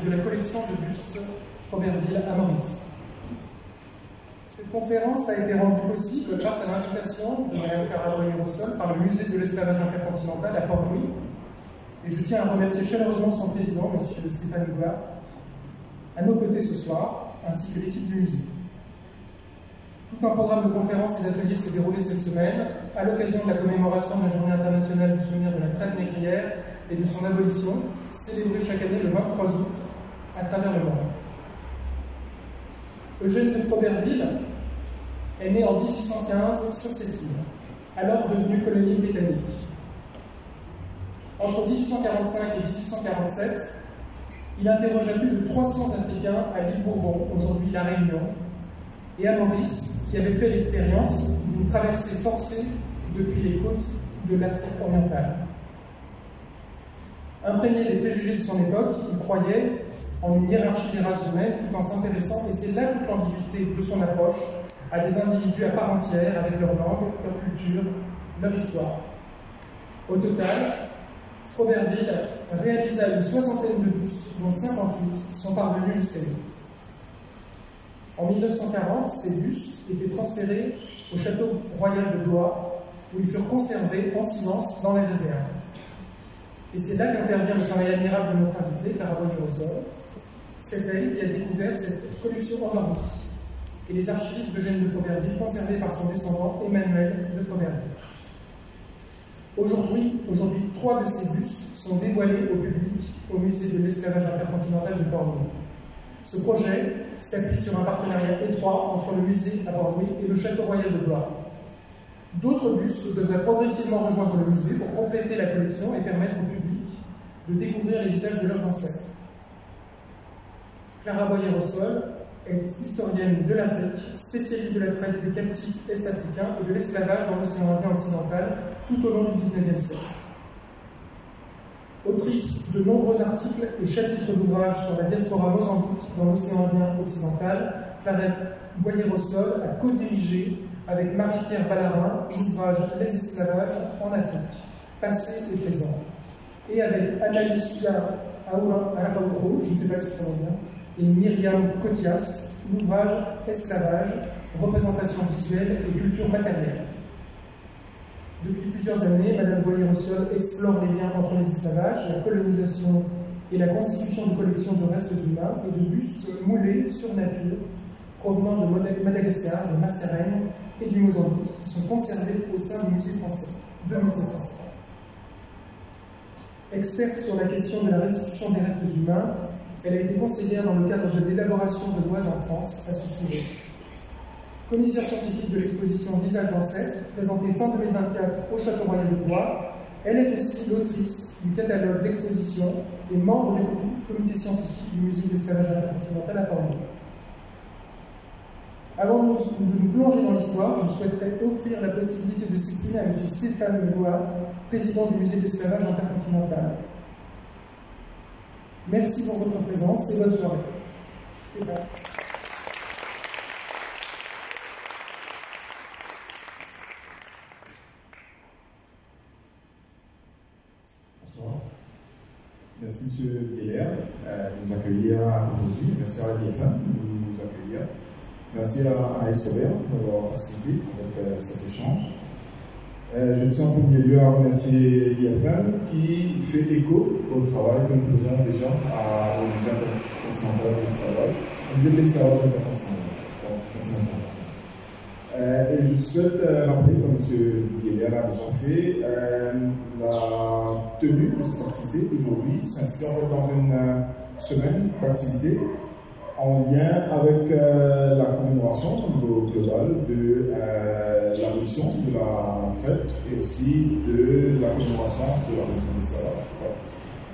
de la collection de bustes Froberville à Maurice. Cette conférence a été rendue possible grâce à l'invitation de Mme Clara Boyer-Rossol par le Musée de l'esclavage intercontinental à Port-Louis. Et je tiens à remercier chaleureusement son président, M. Stéphane Houard, à nos côtés ce soir, ainsi que l'équipe du musée. Tout un programme de conférences et d'ateliers s'est déroulé cette semaine à l'occasion de la commémoration de la Journée internationale du souvenir de la traite négrière et de son abolition, célébrée chaque année le 23 août à travers le monde. Eugène de Froberville est né en 1815 sur cette île, alors devenue colonie britannique. Entre 1845 et 1847, il interrogea plus de 300 Africains à l'île Bourbon, aujourd'hui La Réunion, et à Maurice, qui avait fait l'expérience d'une traversée forcée depuis les côtes de l'Afrique orientale. Imprégné des préjugés de son époque, il croyait en une hiérarchie des races humaines tout en s'intéressant, et c'est là toute l'ambiguïté de son approche, à des individus à part entière avec leur langue, leur culture, leur histoire. Au total, Froberville réalisa une soixantaine de bustes, dont 58 sont parvenus jusqu'à lui. En 1940, ces bustes étaient transférés au château royal de Blois, où ils furent conservés en silence dans les réserves. Et c'est là qu'intervient le travail admirable de notre invité, Clara Boyer-Rossol. C'est elle qui a découvert cette collection endormie et les archives d'Eugène de Froberville conservées par son descendant Emmanuel de Froberville. Aujourd'hui, 3 de ces bustes sont dévoilés au public au musée de l'esclavage intercontinental de Port-Louis. Ce projet s'appuie sur un partenariat étroit entre le musée à Port-Louis et le château royal de Blois. D'autres bustes devraient progressivement rejoindre le musée pour compléter la collection et permettre au public de découvrir les visages de leurs ancêtres. Clara Boyer-Rossol est historienne de l'Afrique, spécialiste de la traite des captifs est-africains et de l'esclavage dans l'océan Indien occidental tout au long du XIXe siècle. Autrice de nombreux articles et chapitres d'ouvrages sur la diaspora mozambique dans l'océan Indien occidental, Clara Boyer-Rossol a co-dirigé avec Marie-Pierre Ballarin l'ouvrage « Les esclavages en Afrique, passé et présent », et avec Anna-Lucia Araújo, je ne sais pas si je prononce bien, et Myriam Cotias, l'ouvrage « Esclavage, représentation visuelle et culture matérielle ». Depuis plusieurs années, Mme Boyer-Rossol explore les liens entre les esclavages, la colonisation et la constitution de collections de restes humains et de bustes moulés sur nature provenant de Madagascar, de Mascarenhas et du Mozambique, qui sont conservés au sein du musée français, deux musées français. Experte sur la question de la restitution des restes humains, elle a été conseillère dans le cadre de l'élaboration de lois en France à ce sujet. Commissaire scientifique de l'exposition Visages d'ancêtres, présentée fin 2024 au Château Royal de Blois, elle est aussi l'autrice du catalogue d'exposition et membre du comité scientifique du musée de l'esclavage intercontinental à Port-Louis. Avant de nous plonger dans l'histoire, je souhaiterais offrir la possibilité de s'exprimer à M. Stéphane Houard, président du musée de l'esclavage intercontinental. Merci pour votre présence et bonne soirée. Stéphane. Bonsoir. Merci M. Guéler de nous accueillir aujourd'hui. Merci à l'IFM de nous accueillir. Merci à Estobert d'avoir facilité cet échange. Je tiens en premier lieu à remercier l'IFM qui fait écho au travail que nous faisons déjà au musée intercontinental de l'esclavage, au musée de l'esclavage intercontinental. Et je souhaite rappeler, comme M. Guéler a déjà fait, la tenue de cette activité aujourd'hui s'inscrit dans une semaine d'activité en lien avec la commémoration au niveau global de l'abolition de la traite et aussi de la commémoration de l'abolition de l'esclavage.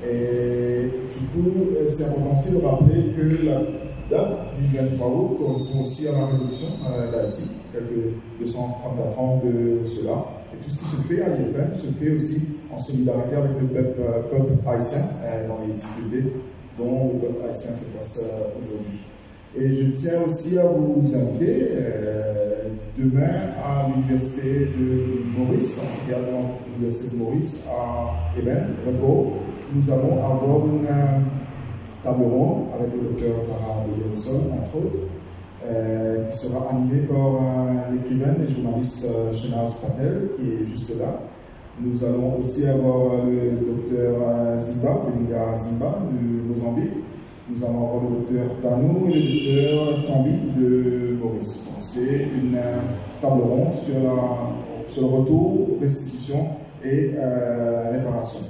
Et du coup, c'est important aussi de rappeler que la date du 23 août correspond aussi à la révolution d'Haïti, quelques 234 ans de cela. Et tout ce qui se fait à l'IFM se fait aussi en solidarité avec le peuple haïtien dans les difficultés dont le peuple haïtien fait face aujourd'hui. Et je tiens aussi à vous inviter demain à l'université de Maurice, en regardant l'université de Maurice à Eben, Repos. Nous allons avoir une table ronde avec le docteur Clara Boyer-Rossol, entre autres, qui sera animée par l'écrivaine et journaliste Shenaz Patel, qui est juste là. Nous allons aussi avoir le docteur Zimba, Belinga Zimba, de Mozambique. Nous allons avoir le docteur Tanou et le docteur Tambi de Maurice. C'est une table ronde sur le retour, restitution et réparation.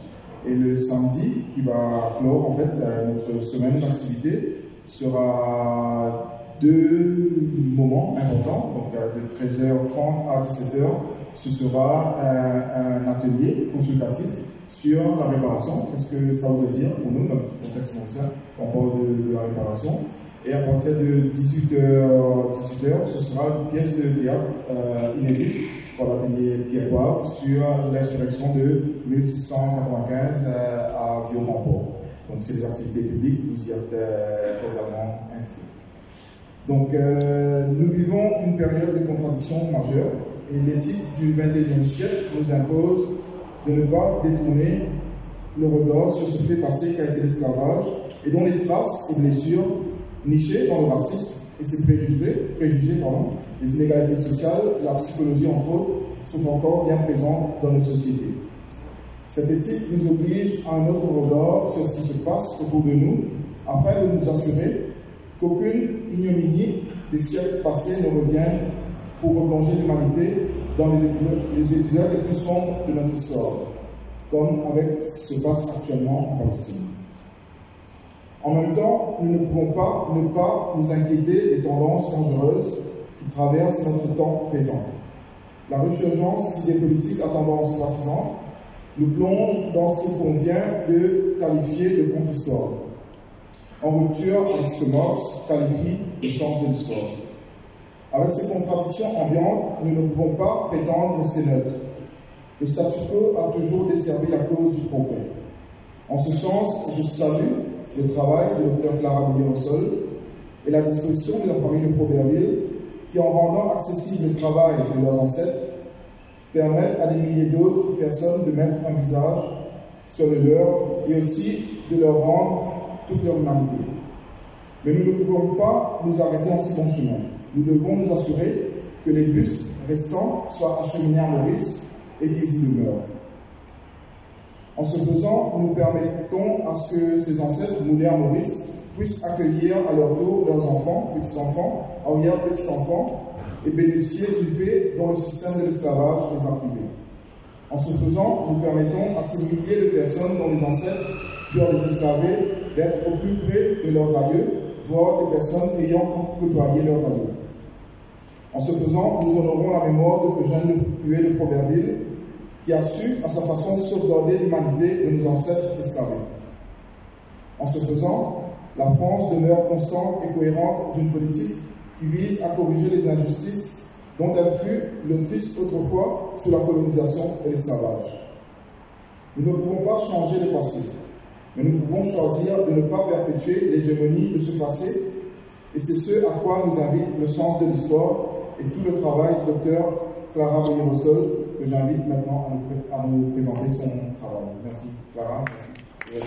Et le samedi, qui va clore en fait notre semaine d'activité, sera deux moments importants. Donc de 13h30 à 17h, ce sera un atelier consultatif sur la réparation. Qu'est-ce que ça voudrait dire pour nous, dans le contexte mondial, quand on parle de la réparation. Et à partir de 18h, ce sera une pièce de théâtre inédite pour l'atelier Pierre Poivre sur l'insurrection de 1695 à Vieux-Ramport. Donc c'est des activités publiques, vous y êtes cordialement invités. Donc nous vivons une période de contradiction majeure et l'éthique du XXIe siècle nous impose de ne pas détourner le regard sur ce fait passé qu'a été l'esclavage et dont les traces et blessures nichées dans le racisme et ses préjugés, les inégalités sociales, la psychologie entre autres, sont encore bien présentes dans nos sociétés. Cette éthique nous oblige à un autre regard sur ce qui se passe autour de nous, afin de nous assurer qu'aucune ignominie des siècles passés ne revienne pour replonger l'humanité dans les épisodes les plus sombres de notre histoire, comme avec ce qui se passe actuellement en Palestine. En même temps, nous ne pouvons pas ne pas nous inquiéter des tendances dangereuses qui traversent notre temps présent. La resurgence d'idées politiques à tendance racisante nous plonge dans ce qu'il convient de qualifier de contre-histoire, en rupture avec ce que Marx qualifie de sens de l'histoire. Avec ces contradictions ambiantes, nous ne pouvons pas prétendre rester neutres. Le statu quo a toujours desservi la cause du progrès. En ce sens, je salue le travail de Dr Clara Boyer-Rossol et la disposition de la famille de Proberville qui, en rendant accessible le travail de leurs ancêtres, permettent à des milliers d'autres personnes de mettre un visage sur le leur et aussi de leur rendre toute leur humanité. Mais nous ne pouvons pas nous arrêter en si bon chemin. Nous devons nous assurer que les bustes restants soient acheminés à Maurice et qu'ils y demeurent. En ce faisant, nous permettons à ce que ces ancêtres moulés à Maurice puissent accueillir à leur tour leurs enfants, petits-enfants, arrière-petits-enfants, et bénéficier d'une paix dont le système de l'esclavage les a privés. En ce faisant, nous permettons à ces milliers de personnes dont les ancêtres furent les esclavés d'être au plus près de leurs aïeux, voire des personnes ayant côtoyé leurs aïeux. En ce faisant, nous honorons la mémoire de Eugène Huet de Proberville, qui a su, à sa façon, sauvegarder l'humanité de nos ancêtres esclavés. En ce faisant, la France demeure constante et cohérente d'une politique qui vise à corriger les injustices dont elle fut l'autrice autrefois sous la colonisation et l'esclavage. Nous ne pouvons pas changer le passé, mais nous pouvons choisir de ne pas perpétuer l'hégémonie de ce passé, et c'est ce à quoi nous invite le sens de l'histoire et tout le travail du docteur Clara Boyer-Rossol, que j'invite maintenant à nous présenter son travail. Merci Clara. Merci.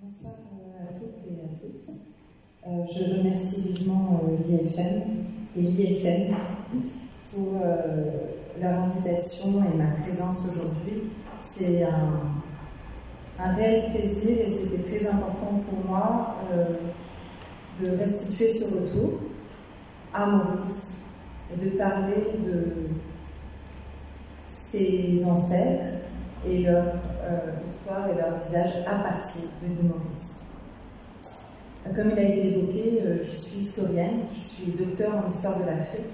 Bonsoir à toutes et à tous. Je remercie vivement l'IFM et l'ISM pour leur invitation et ma présence aujourd'hui. C'est un réel plaisir et c'était très important pour moi de restituer ce retour à Maurice et de parler de ses ancêtres et leur histoire et leur visage à partir de l'île Maurice. Comme il a été évoqué, je suis historienne, je suis docteur en histoire de l'Afrique.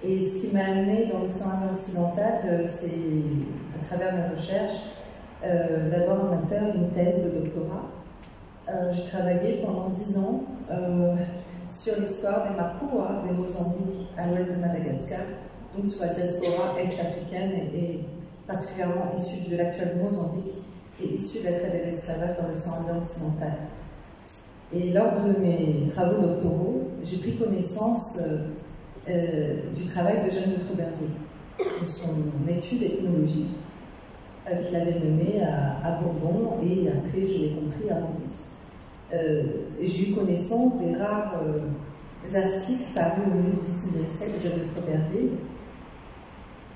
Et ce qui m'a amené dans l'océan Indien occidental, c'est à travers mes recherches, d'abord un master et une thèse de doctorat. J'ai travaillé pendant 10 ans sur l'histoire des Makua, des Mozambiques à l'ouest de Madagascar, donc sur la diaspora est-africaine et particulièrement issue de l'actuel Mozambique et issus de la traite de l'esclavage dans l'océan Indien occidental. Et lors de mes travaux doctoraux, j'ai pris connaissance du travail de Jeanne de Froberville, de son étude ethnologique qu'il avait menée à Bourbon et après, je l'ai compris, à Maurice. J'ai eu connaissance des rares articles parus au milieu du XIXe siècle de Jeanne de Froberville.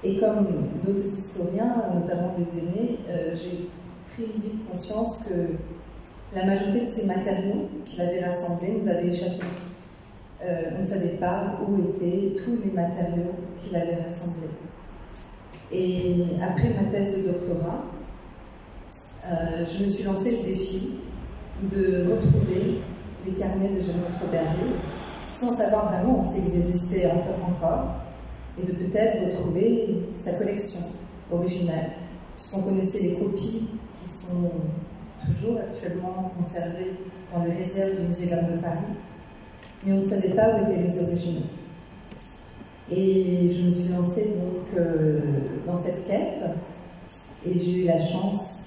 Et comme d'autres historiens, notamment des aînés, j'ai pris vite conscience que la majorité de ces matériaux qu'il avait rassemblés nous avaient échappé. On ne savait pas où étaient tous les matériaux qu'il avait rassemblés. Et après ma thèse de doctorat, je me suis lancé le défi de retrouver les carnets de Jeanne de Froberville, sans savoir vraiment s'ils existaient encore, et de peut-être retrouver sa collection originale, puisqu'on connaissait les copies qui sont toujours actuellement conservées dans les réserves du Musée de l'Homme de Paris, mais on ne savait pas où étaient les originaux. Et je me suis lancée donc dans cette quête, et j'ai eu la chance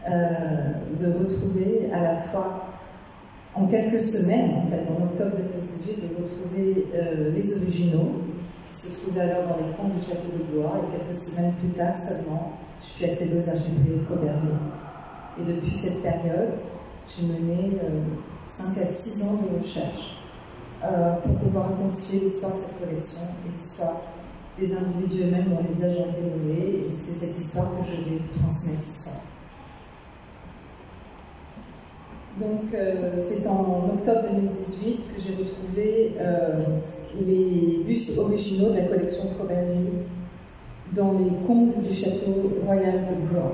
de retrouver à la fois, en quelques semaines, en fait, en octobre 2018, de retrouver les originaux, qui se trouvaient alors dans les combles du château de Blois, et quelques semaines plus tard seulement, j'ai pu accéder aux archives de Froberville. Et depuis cette période, j'ai mené 5 à 6 ans de recherche pour pouvoir reconstituer l'histoire de cette collection et l'histoire des individus eux-mêmes dont les visages ont été volés. Et c'est cette histoire que je vais vous transmettre ce soir. Donc, c'est en octobre 2018 que j'ai retrouvé les bustes originaux de la collection Froberville dans les combles du château royal de Blois.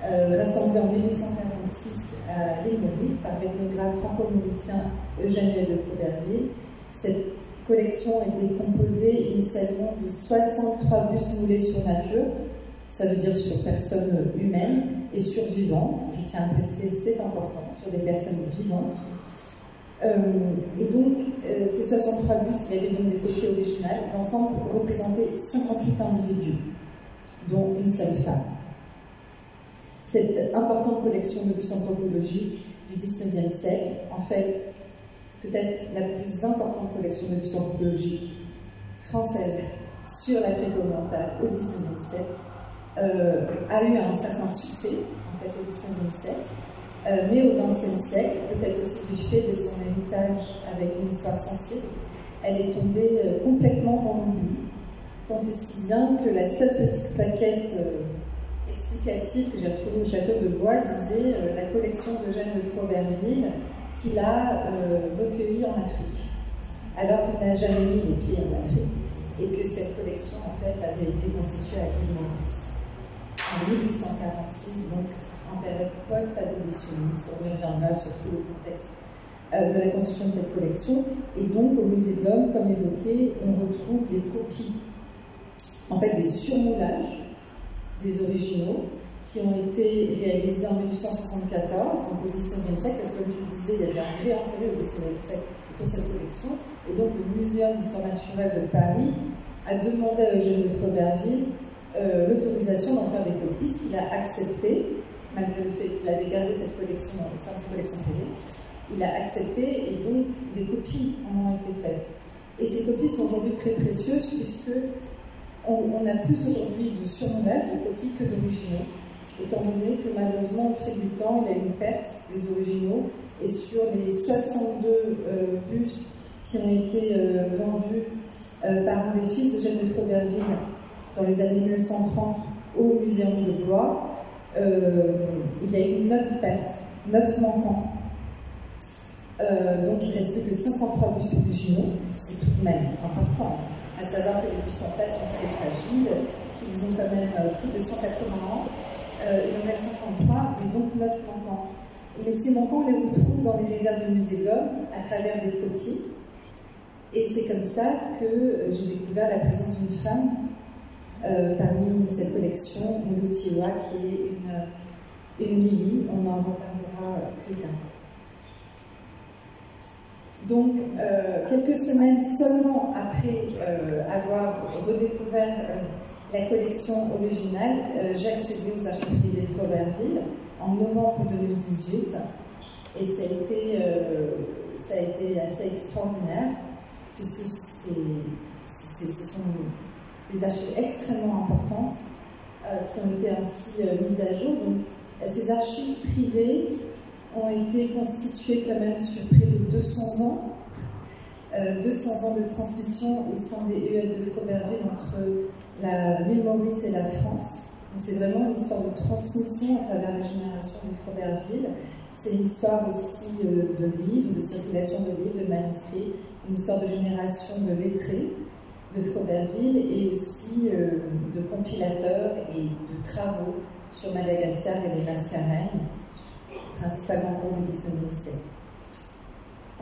Rassemblés en 1846 à l'île Maurice par l'ethnographe franco-mauricien Eugène Huet de Froberville. Cette collection était composée initialement de 63 bustes moulés sur nature, ça veut dire sur personnes humaines et sur vivants. Je tiens à préciser, c'est important, sur des personnes vivantes. Et donc, ces 63 bustes, il y avait donc des copies originales. L'ensemble représentait 58 individus, dont une seule femme. Cette importante collection de bustes anthropologiques du XIXe siècle, en fait, peut-être la plus importante collection de bustes anthropologiques française sur l'Afrique orientale au XIXe siècle, a eu un certain succès, en fait, au XIXe siècle, mais au XXe siècle, peut-être aussi du fait de son héritage avec une histoire sensible, elle est tombée complètement dans l'oubli, tant et si bien que la seule petite plaquette explicative que j'ai retrouvée au château de Blois disait la collection de Jeanne de Froberville qu'il a recueillie en Afrique, alors qu'il n'a jamais mis les pieds en Afrique, et que cette collection, en fait, avait été constituée à l'île Maurice en 1846, donc en période post-abolitionniste. On y reviendra sur tout le contexte de la constitution de cette collection. Et donc, au Musée de l'Homme, comme évoqué, on retrouve des copies, en fait, des surmoulages des originaux qui ont été réalisés en 1874, donc au XIXe siècle, parce que comme je vous disais, il y avait un vrai intérêt au XIXe siècle pour cette collection. Et donc, le Muséum d'histoire naturelle de Paris a demandé à Eugène de Froberville l'autorisation d'en faire des copies, ce qu'il a accepté, malgré le fait qu'il avait gardé cette collection au sein de sa collection privée. Il a accepté et donc des copies en ont été faites. Et ces copies sont aujourd'hui très précieuses puisque on a plus aujourd'hui de surmoulage de copies que d'originaux, étant donné que malheureusement au fil du temps il y a une perte des originaux et sur les 62 bustes qui ont été vendus par un des fils de Jeanne de Froberville dans les années 1930 au Muséum de Blois, il y a eu 9 pertes, 9 manquants. Donc il ne reste plus que 53 bustes originaux, c'est tout de même important, à savoir que les bustes en fait sont très fragiles, qu'ils ont quand même plus de 180 ans, il en reste 53 et donc 9 manquants. Mais ces manquants, on les retrouve dans les réserves du Musée de l'Homme à travers des copies. Et c'est comme ça que j'ai découvert la présence d'une femme parmi cette collection, Mouloutiwa, qui est une Lily. On en reparlera plus tard. Donc, quelques semaines seulement après avoir redécouvert la collection originale, j'ai accédé aux archives privées de Froberville en novembre 2018 et ça a été assez extraordinaire puisque ce sont des archives extrêmement importantes qui ont été ainsi mises à jour. Donc, ces archives privées ont été constituées quand même sur près de 200 ans. 200 ans de transmission au sein des huettes de Froberville entre l'île Maurice et la France. C'est vraiment une histoire de transmission à travers les générations de Froberville. C'est une histoire aussi de livres, de circulation de livres, de manuscrits, une histoire de génération de lettrés de Froberville et aussi de compilateurs et de travaux sur Madagascar et les Mascareignes, principalement au cours du XIXe siècle.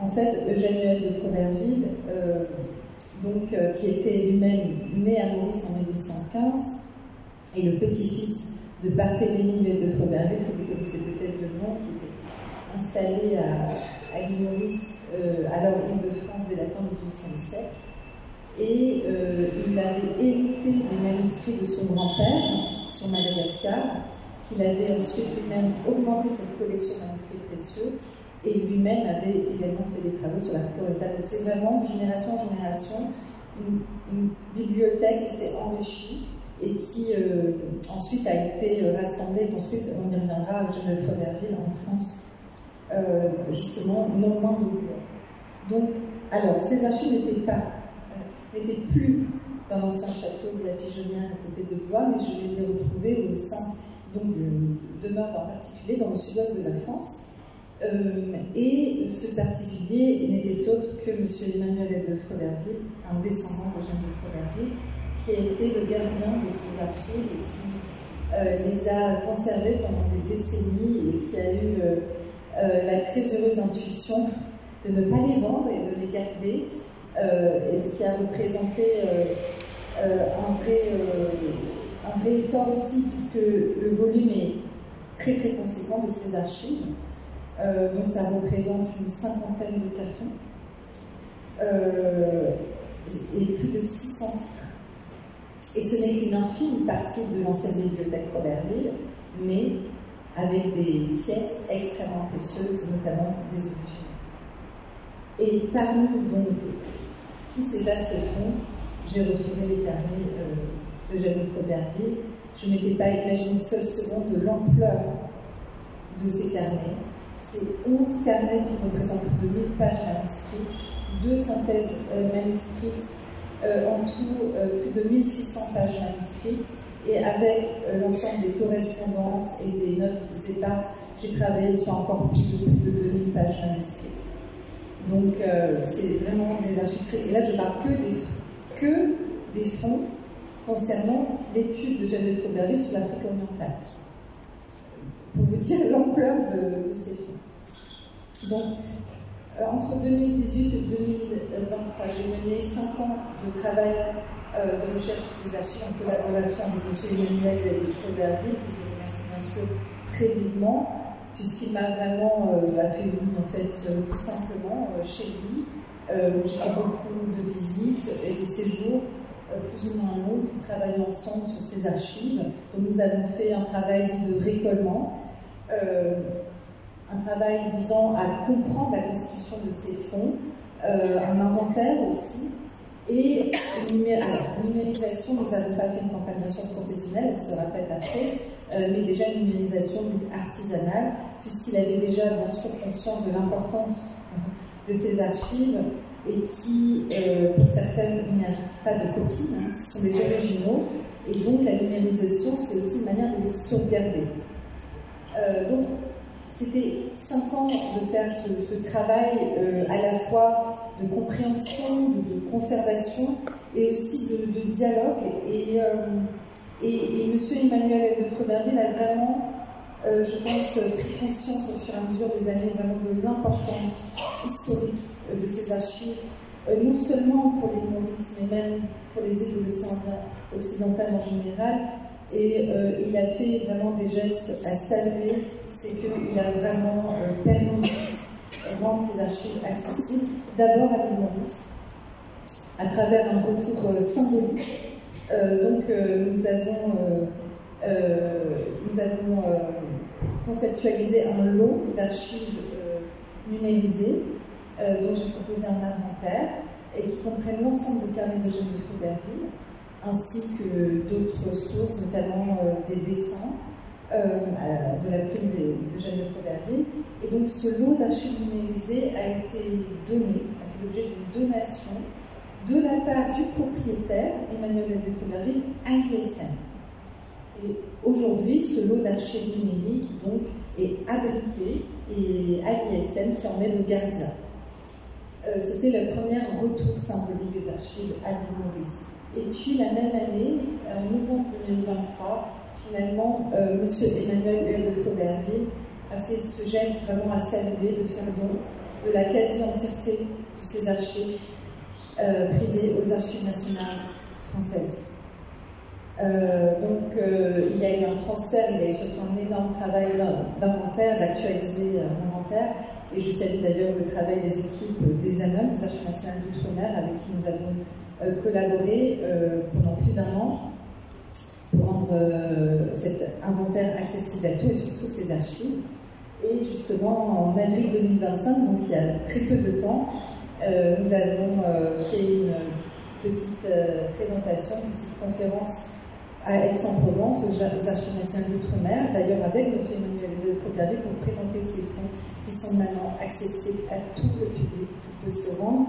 En fait, Eugène Huet de Froberville, qui était lui-même né à Maurice en 1815, est le petit-fils de Barthélemy Huet de Froberville, que vous connaissez peut-être de nom, qui était installé à l'île Maurice, alors Île-de-France, dès la fin du XVIIIe siècle. Et il avait hérité des manuscrits de son grand-père sur Madagascar, qu'il avait ensuite lui-même augmenté cette collection de manuscrits précieux, et lui-même avait également fait des travaux sur la culture orientale. C'est vraiment, de génération en génération, une bibliothèque qui s'est enrichie et qui ensuite a été rassemblée. Ensuite, on y reviendra à Eugène de Froberville en France, justement, non loin de Blois. Donc, alors, ces archives n'étaient plus dans l'ancien château de la Pigeonnière à côté de Blois, mais je les ai retrouvées au sein d'une demeure en particulier dans le sud-ouest de la France. Et ce particulier n'était autre que M. Emmanuel Huet de Froberville, un descendant d'Eugène de Froberville, qui a été le gardien de ces archives et qui les a conservées pendant des décennies et qui a eu la très heureuse intuition de ne pas les vendre et de les garder, et ce qui a représenté un vrai effort aussi, puisque le volume est très très conséquent de ces archives. Donc ça représente une cinquantaine de cartons et plus de 600 titres. Et ce n'est qu'une infime partie de l'ancienne bibliothèque Froberville, mais avec des pièces extrêmement précieuses, notamment des originaux. Et parmi donc tous ces vastes fonds, j'ai retrouvé les carnets d'Eugène de Froberville. Je ne m'étais pas imaginé une seule seconde de l'ampleur de ces carnets. C'est 11 carnets qui représentent plus de 1000 pages manuscrites, 2 synthèses manuscrites, en tout plus de 1600 pages manuscrites, et avec l'ensemble des correspondances et des notes éparses, j'ai travaillé sur encore plus de 2000 pages manuscrites. Donc c'est vraiment des archives très... Et là je parle que des fonds concernant l'étude de Eugène de Froberville sur l'Afrique orientale, pour vous dire l'ampleur de ces fonds. Donc, entre 2018 et 2023, j'ai mené 5 ans de travail de recherche sur ces archives en collaboration avec M. Emmanuel Huet de Froberville, que je remercie bien sûr très vivement, puisqu'il m'a vraiment accueilli en fait tout simplement chez lui, où j'ai fait beaucoup de visites et des séjours plus ou moins longs pour travailler ensemble sur ces archives. Donc nous avons fait un travail dit de récollement, un travail visant à comprendre la constitution de ces fonds, un inventaire aussi, et une numérisation. Nous n'avons pas fait une campagne professionnelle, elle sera faite après, mais déjà une numérisation dite artisanale, puisqu'il avait déjà bien sûr conscience de l'importance de ces archives et qui, pour certaines, il n'y a pas de copies, hein, ce sont des originaux, et donc la numérisation, c'est aussi une manière de les sauvegarder. Donc, c'était 5 ans de faire ce travail à la fois de compréhension, de conservation et aussi de dialogue. Et M. Emmanuel Huet de Froberville a vraiment, je pense, pris conscience au fur et à mesure des années vraiment de l'importance historique de ces archives, non seulement pour les Maurice, mais même pour les îles de l'océan occidental en général. Et il a fait vraiment des gestes à saluer, c'est qu'il a vraiment permis de rendre ces archives accessibles, d'abord à l'île Maurice, à travers un retour symbolique Nous avons conceptualisé un lot d'archives numérisées dont j'ai proposé un inventaire et qui comprennent l'ensemble des carnets d'Eugène de Froberville, ainsi que d'autres sources, notamment des dessins de la plume d'Eugène de Froberville. Et donc ce lot d'archives numérisées a été donné, a fait l'objet d'une donation de la part du propriétaire, Emmanuel de Froberville, à l'ISM. Et aujourd'hui, ce lot d'archives numériques donc, est abrité et à l'ISM qui en est le gardien. C'était le premier retour symbolique des archives à l'île Maurice. Et puis la même année, en novembre 2023, finalement, M. Emmanuel de Froberville a fait ce geste vraiment à saluer, de faire don de la quasi-entièreté de ses archives privées aux archives nationales françaises. Il y a eu un transfert, il y a eu surtout un énorme travail d'inventaire, d'actualiser l'inventaire. Et je salue d'ailleurs le travail des équipes des ANOM, des Archives nationales d'outre-mer, avec qui nous avons collaboré pendant plus d'1 an pour rendre cet inventaire accessible à tous et surtout ces archives. Et justement, en avril 2025, donc il y a très peu de temps, nous avons fait une petite présentation, une petite conférence à Aix-en-Provence, aux Archives nationales d'outre-mer, d'ailleurs avec M. Emmanuel de Froberville, pour présenter ces fonds qui sont maintenant accessibles à tout le public qui peut se rendre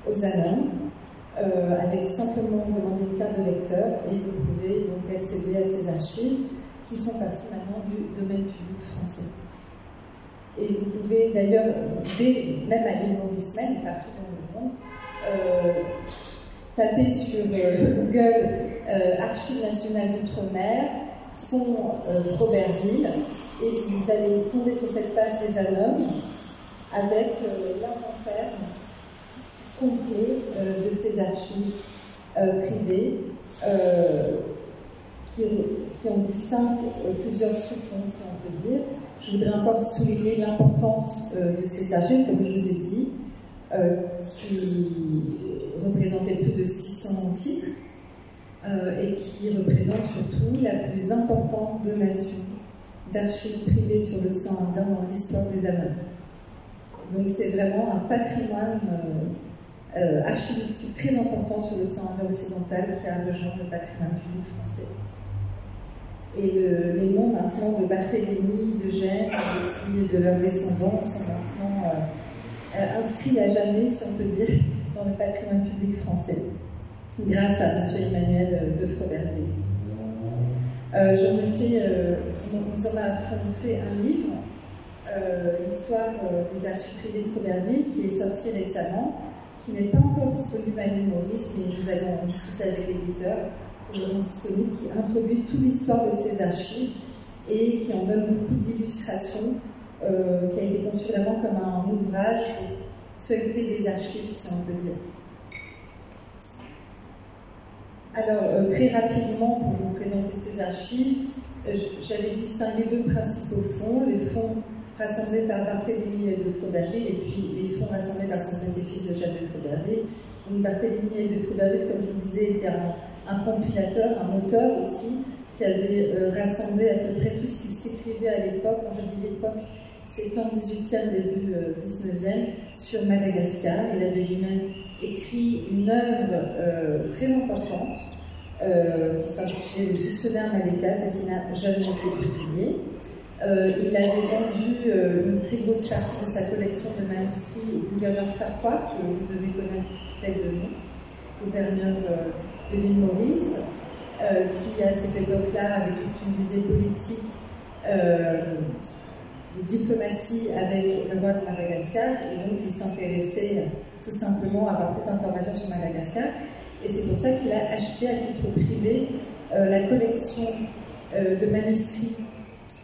aux ANOM, avec simplement demander une carte de lecteur, et vous pouvez donc accéder à ces archives qui font partie maintenant du domaine public français. Et vous pouvez d'ailleurs, même à l'île Maurice même, partout dans le monde, taper sur Google Archives nationales d'outre-mer, fonds Froberville, et vous allez tomber sur cette page des ANOM avec l'inventaire complet de ces archives privées qui en distinguent plusieurs sous-fonds, si on peut dire. Je voudrais encore souligner l'importance de ces archives, comme je vous ai dit, qui représentaient plus de 600 titres et qui représentent surtout la plus importante donation d'archives privées sur l'océan Indien dans l'histoire des ANOM. Donc c'est vraiment un patrimoine archivistique très important sur l'océan Indien occidental qui a rejoint le patrimoine public français. Et les noms maintenant de Barthélemy, d'Eugène, aussi de leurs descendants sont maintenant inscrits à jamais, si on peut dire, dans le patrimoine public français, grâce à M. Emmanuel de Froberville. Nous en avons fait un livre, l'histoire des archives privées de Froberville, qui est sorti récemment, qui n'est pas encore disponible à l'île Maurice, mais nous allons en discuter avec l'éditeur pour le rendre disponible, qui introduit toute l'histoire de ces archives et qui en donne beaucoup d'illustrations, qui a été conçu vraiment comme un ouvrage pour feuilleter des archives, si on peut dire. Alors, très rapidement, pour vous présenter ces archives, j'avais distingué 2 principaux fonds, les fonds rassemblés par Barthélemy de Froberville et puis les fonds rassemblés par son petit-fils Eugène de Froberville. Donc Barthélemy de Froberville, comme je vous disais, était un compilateur, un auteur aussi, qui avait rassemblé à peu près tout ce qui s'écrivait à l'époque. Quand je dis l'époque, c'est fin 18e, début 19e, sur Madagascar. Il avait lui-même écrit une œuvre très importante qui s'intitulait le Dictionnaire Malécas et qui n'a jamais été publié. Il avait vendu une très grosse partie de sa collection de manuscrits au gouverneur Farquhar, que vous devez connaître peut-être de nom, gouverneur de l'île Maurice, qui à cette époque-là avait toute une visée politique de diplomatie avec le roi de Madagascar, et donc il s'intéressait tout simplement à avoir plus d'informations sur Madagascar, et c'est pour ça qu'il a acheté à titre privé la collection de manuscrits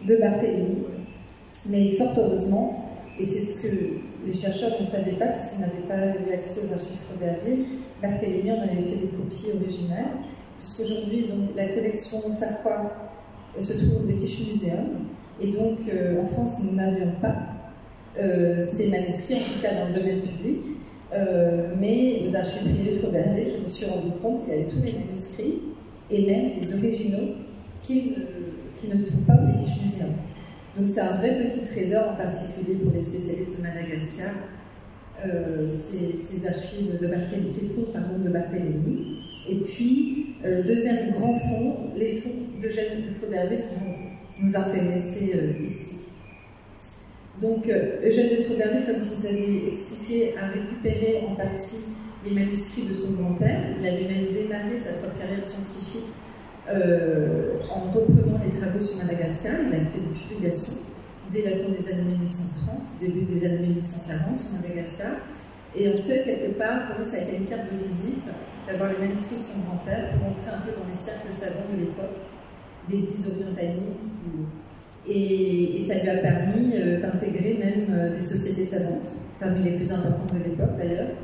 de Barthélemy, mais fort heureusement, et c'est ce que les chercheurs ne savaient pas puisqu'ils n'avaient pas eu accès aux archives Froberville, Barthélemy en avait fait des copies originales, puisqu'aujourd'hui la collection Farquhar se trouve au British Museum, et donc en France nous n'avions pas ces manuscrits, en tout cas dans le domaine public, mais aux archives privées de Froberville, je me suis rendu compte qu'il y avait tous les manuscrits, et même des originaux qui ne se trouvent pas au British Museum. Donc c'est un vrai petit trésor, en particulier pour les spécialistes de Madagascar, ces archives de Barthélemy, ces fonds de Barthélemy. Et puis, deuxième grand fonds, les fonds d'Eugène de Froberville qui vont nous intéresser ici. Donc, Eugène de Froberville, comme je vous avais expliqué, a récupéré en partie les manuscrits de son grand-père. Il avait même démarré sa propre carrière scientifique en reprenant les travaux sur Madagascar. Il a fait des publications dès la fin des années 1830, début des années 1840 sur Madagascar. Et en fait, quelque part, pour lui, ça a été une carte de visite d'avoir les manuscrits de son grand-père pour entrer un peu dans les cercles savants de l'époque, des dits orientalistes. Et ça lui a permis d'intégrer même des sociétés savantes, parmi les plus importantes de l'époque d'ailleurs.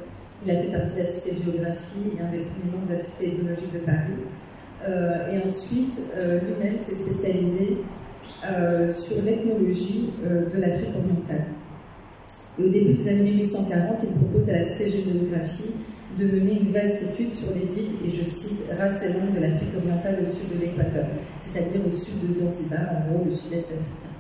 Il a fait partie de la Société de géographie et un des premiers membres de la Société ethnologique de Paris. Et ensuite, lui-même s'est spécialisé sur l'ethnologie de l'Afrique orientale. Et au début des années 1840, il propose à la Société de géographie de mener une vaste étude sur les dites, et je cite, races et langues de l'Afrique orientale au sud de l'équateur, c'est-à-dire au sud de Zanzibar, en gros le sud-est africain.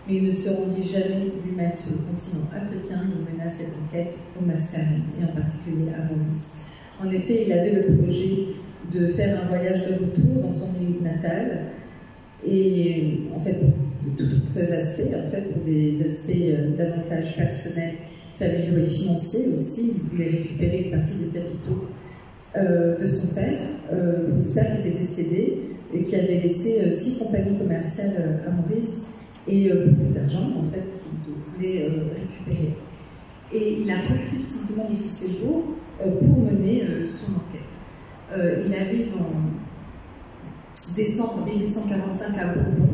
Mais il ne se rendit jamais lui-même sur le continent africain, il mena cette enquête au Mascarenes, et en particulier à Maurice. En effet, il avait le projet de faire un voyage de retour dans son île natale, et en fait, pour de tout autres aspects, en fait, pour des aspects davantage personnels, familiaux et financiers aussi. Il voulait récupérer une partie des capitaux de son père, Prosper, qui était décédé et qui avait laissé 6 compagnies commerciales à Maurice et beaucoup d'argent, en fait, qu'il voulait récupérer. Et il a profité tout simplement de ce séjour pour mener son enquête. Il arrive en décembre 1845 à Bourbon.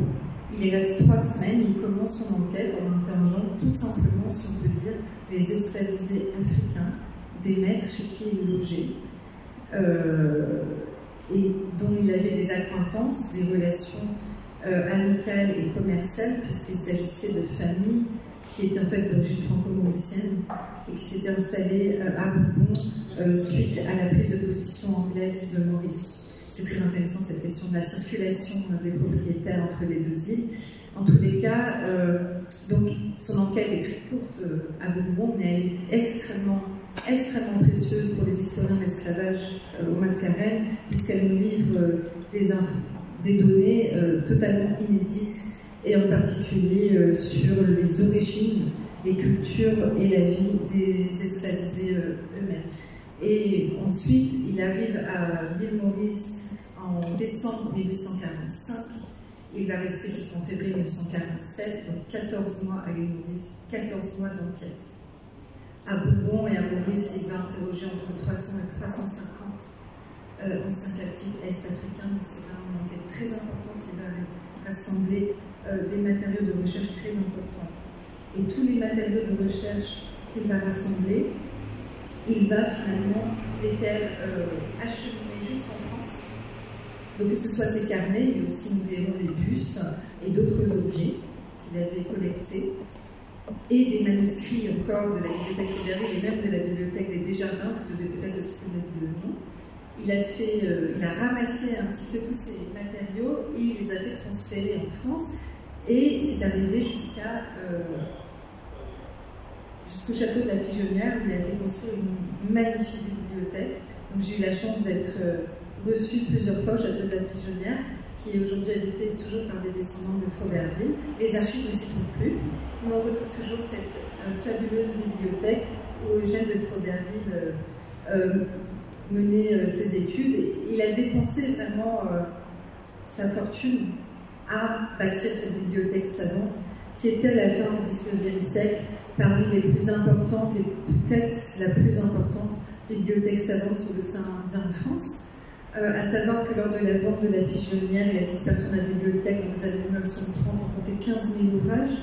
Il y reste 3 semaines, il commence son enquête en interrogeant tout simplement, si on peut dire, les esclavisés africains, des maîtres chez qui il logeait, et dont il avait des acquaintances, des relations amicales et commerciales, puisqu'il s'agissait de familles qui étaient en fait d'origine franco-mauricienne et qui s'étaient installées à Bourbon suite à la prise de position anglaise de Maurice. C'est très intéressant cette question de la circulation des propriétaires entre les 2 îles. En tous les cas, donc son enquête est très courte à Bourbon, mais elle est extrêmement précieuse pour les historiens de l'esclavage au Mascarenes, puisqu'elle nous livre des données totalement inédites, et en particulier sur les origines, les cultures et la vie des esclavisés eux-mêmes. Et ensuite, il arrive à l'île Maurice en décembre 1845. Il va rester jusqu'en février 1847, donc 14 mois à l'île Maurice, 14 mois d'enquête. À Bourbon et à Maurice, il va interroger entre 300 et 350 anciens captifs est-africains, donc c'est vraiment une enquête très importante. Il va rassembler des matériaux de recherche très importants. Et tous les matériaux de recherche qu'il va rassembler, il va finalement les faire acheminer jusqu'en France. Donc que ce soit ses carnets, mais aussi nous verrons les bustes et d'autres objets qu'il avait collectés, et des manuscrits encore de la bibliothèque Froberville et même de la bibliothèque des Desjardins, vous devez peut-être aussi connaître de nom. Il a ramassé un petit peu tous ces matériaux et il les a fait transférer en France, et c'est arrivé jusqu'au château de la Pigeonnière, où il avait construit une magnifique bibliothèque. Donc j'ai eu la chance d'être reçue plusieurs fois au château de la Pigeonnière, qui est aujourd'hui habité toujours par des descendants de Froberville. Les archives ne s'y trouvent plus, mais on retrouve toujours cette fabuleuse bibliothèque où Eugène de Froberville menait ses études. Il a dépensé vraiment sa fortune à bâtir cette bibliothèque savante, qui était à la fin du XIXe siècle parmi les plus importantes et peut-être la plus importante bibliothèque savante sur le sein indien en France. À savoir que lors de la vente de la Pigeonnière et la dispersion de la bibliothèque dans les années 1930, on comptait 15 000 ouvrages.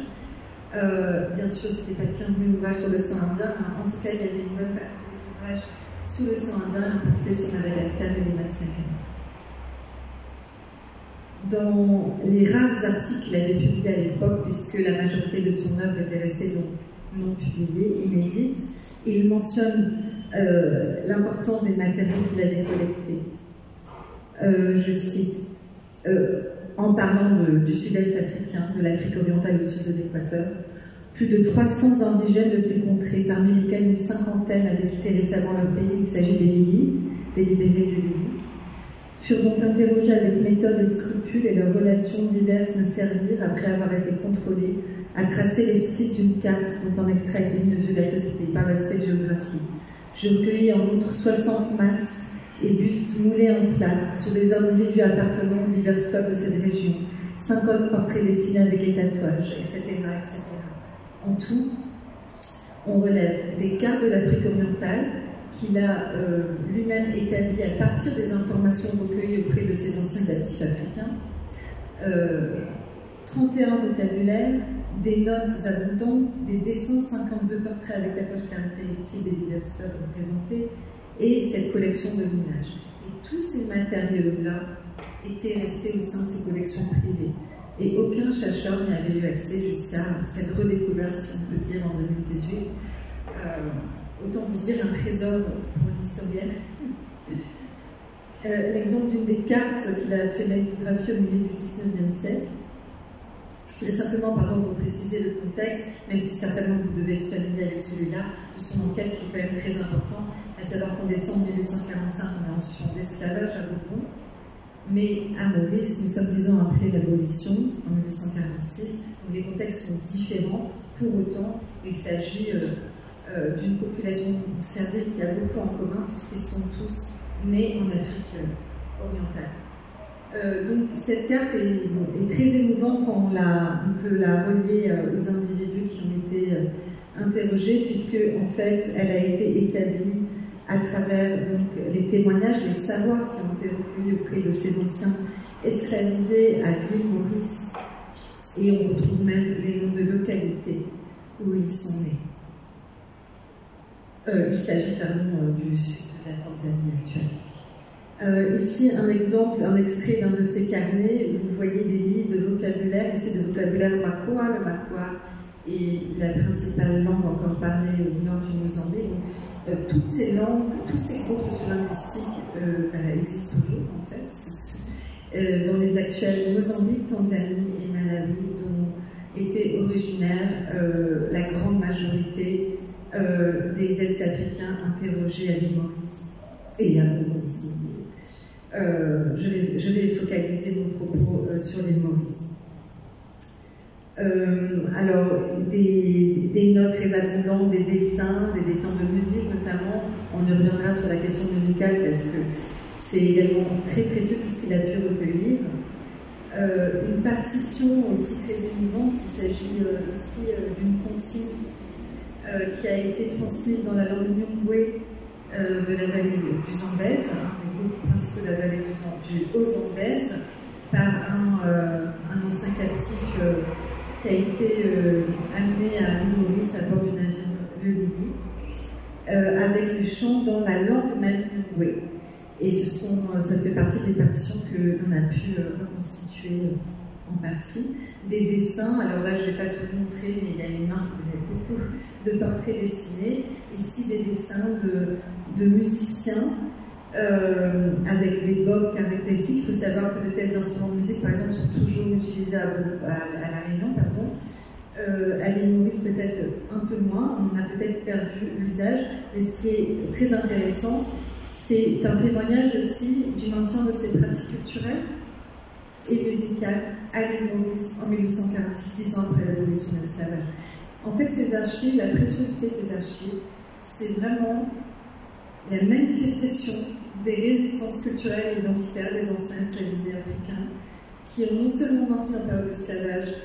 Bien sûr, ce n'était pas 15 000 ouvrages sur le sein indien, mais en tout cas, il y avait une bonne partie des ouvrages sur le sein indien, en particulier sur Madagascar et les Mascarenes. Dans les rares articles qu'il avait publiés à l'époque, puisque la majorité de son œuvre était restée donc non publiée, inédite, il mentionne l'importance des matériaux qu'il avait collectés. Je cite, en parlant du sud-est africain, de l'Afrique orientale au sud de l'Équateur, plus de 300 indigènes de ces contrées, parmi lesquels une cinquantaine avaient quitté récemment leur pays, il s'agit des Lili, des libérés du Lili, furent donc interrogés avec méthode et scrupule et leurs relations diverses me servirent, après avoir été contrôlés, à tracer l'esquisse d'une carte dont un extrait a été mis aux yeux de la société par la Société de géographie. Je recueillis en outre 60 masques et bustes moulés en plâtre sur des individus appartenant aux divers peuples de cette région, 50 portraits dessinés avec les tatouages, etc., etc. En tout, on relève des cartes de l'Afrique orientale qu'il a lui-même établies à partir des informations recueillies auprès de ses anciens captifs africains, 31 vocabulaires, des notes abondantes, des dessins, 52 portraits avec tatouages caractéristiques des divers peuples représentés, et cette collection de images. Et tous ces matériaux-là étaient restés au sein de ces collections privées. Et aucun chercheur n'y avait eu accès jusqu'à cette redécouverte, si on peut dire, en 2018. Autant vous dire un trésor pour une historienne. L'exemple d'une des cartes qu'il a fait lithographie au milieu du XIXe siècle. Je voudrais simplement, pour préciser le contexte, même si certainement vous devez être familier avec celui-là, de son enquête qui est quand même très important, à savoir qu'en décembre 1845, on est en situation d'esclavage à Bourbon. Mais à Maurice, nous sommes 10 ans après l'abolition, en 1846, donc les contextes sont différents. Pour autant, il s'agit d'une population conservée qui a beaucoup en commun, puisqu'ils sont tous nés en Afrique orientale. Donc cette carte est très émouvante quand on peut la relier aux individus qui ont été interrogés, puisque en fait, elle a été établie à travers donc, les témoignages, les savoirs qui ont été recueillis auprès de ces anciens esclavisés à l'île Maurice. Et on retrouve même les noms de localités où ils sont nés. Il s'agit, du sud de la Tanzanie actuelle. Ici, un exemple, un extrait d'un de ces carnets, où vous voyez des listes de vocabulaire. Ici, le vocabulaire Makwa. Le Makwa est la principale langue encore parlée au nord du Mozambique. Donc, toutes ces langues, tous ces groupes sociolinguistiques existent toujours, en fait, dans les actuels Mozambique, Tanzanie et Malawi, dont étaient originaires la grande majorité des Est-Africains interrogés à l'île Maurice et à Bourbon aussi. Je vais focaliser mon propos sur l'île Maurice. Alors, des notes très abondantes, des dessins de musique notamment. On y reviendra sur la question musicale parce que c'est également très précieux tout ce qu'il a pu recueillir. Une partition aussi très émouvante, il s'agit ici d'une comptine qui a été transmise dans la langue Nyungwe de la vallée du Zambèze, les groupes principaux de la vallée du Haut-Zambèze, par un ancien captif qui a été amené à l'île Maurice à bord du navire le Lili, avec les chants dans la langue même Nyungwe. Et ça fait partie des partitions que l'on a pu reconstituer en partie. Des dessins, alors là je ne vais pas tout vous montrer, mais il y a beaucoup de portraits dessinés. Ici des dessins de musiciens avec des bocs caractéristiques. Il faut savoir que de tels instruments de musique, par exemple, sont toujours utilisés à La Réunion, à l'île Maurice peut-être un peu moins, on a peut-être perdu l'usage, mais ce qui est très intéressant, c'est un témoignage aussi du maintien de ces pratiques culturelles et musicales à l'île Maurice en 1846, 10 ans après l'abolition de l'esclavage. En fait, ces archives, la préciosité de ces archives, c'est vraiment la manifestation des résistances culturelles et identitaires des anciens esclavisés africains qui ont non seulement maintenu en période d'esclavage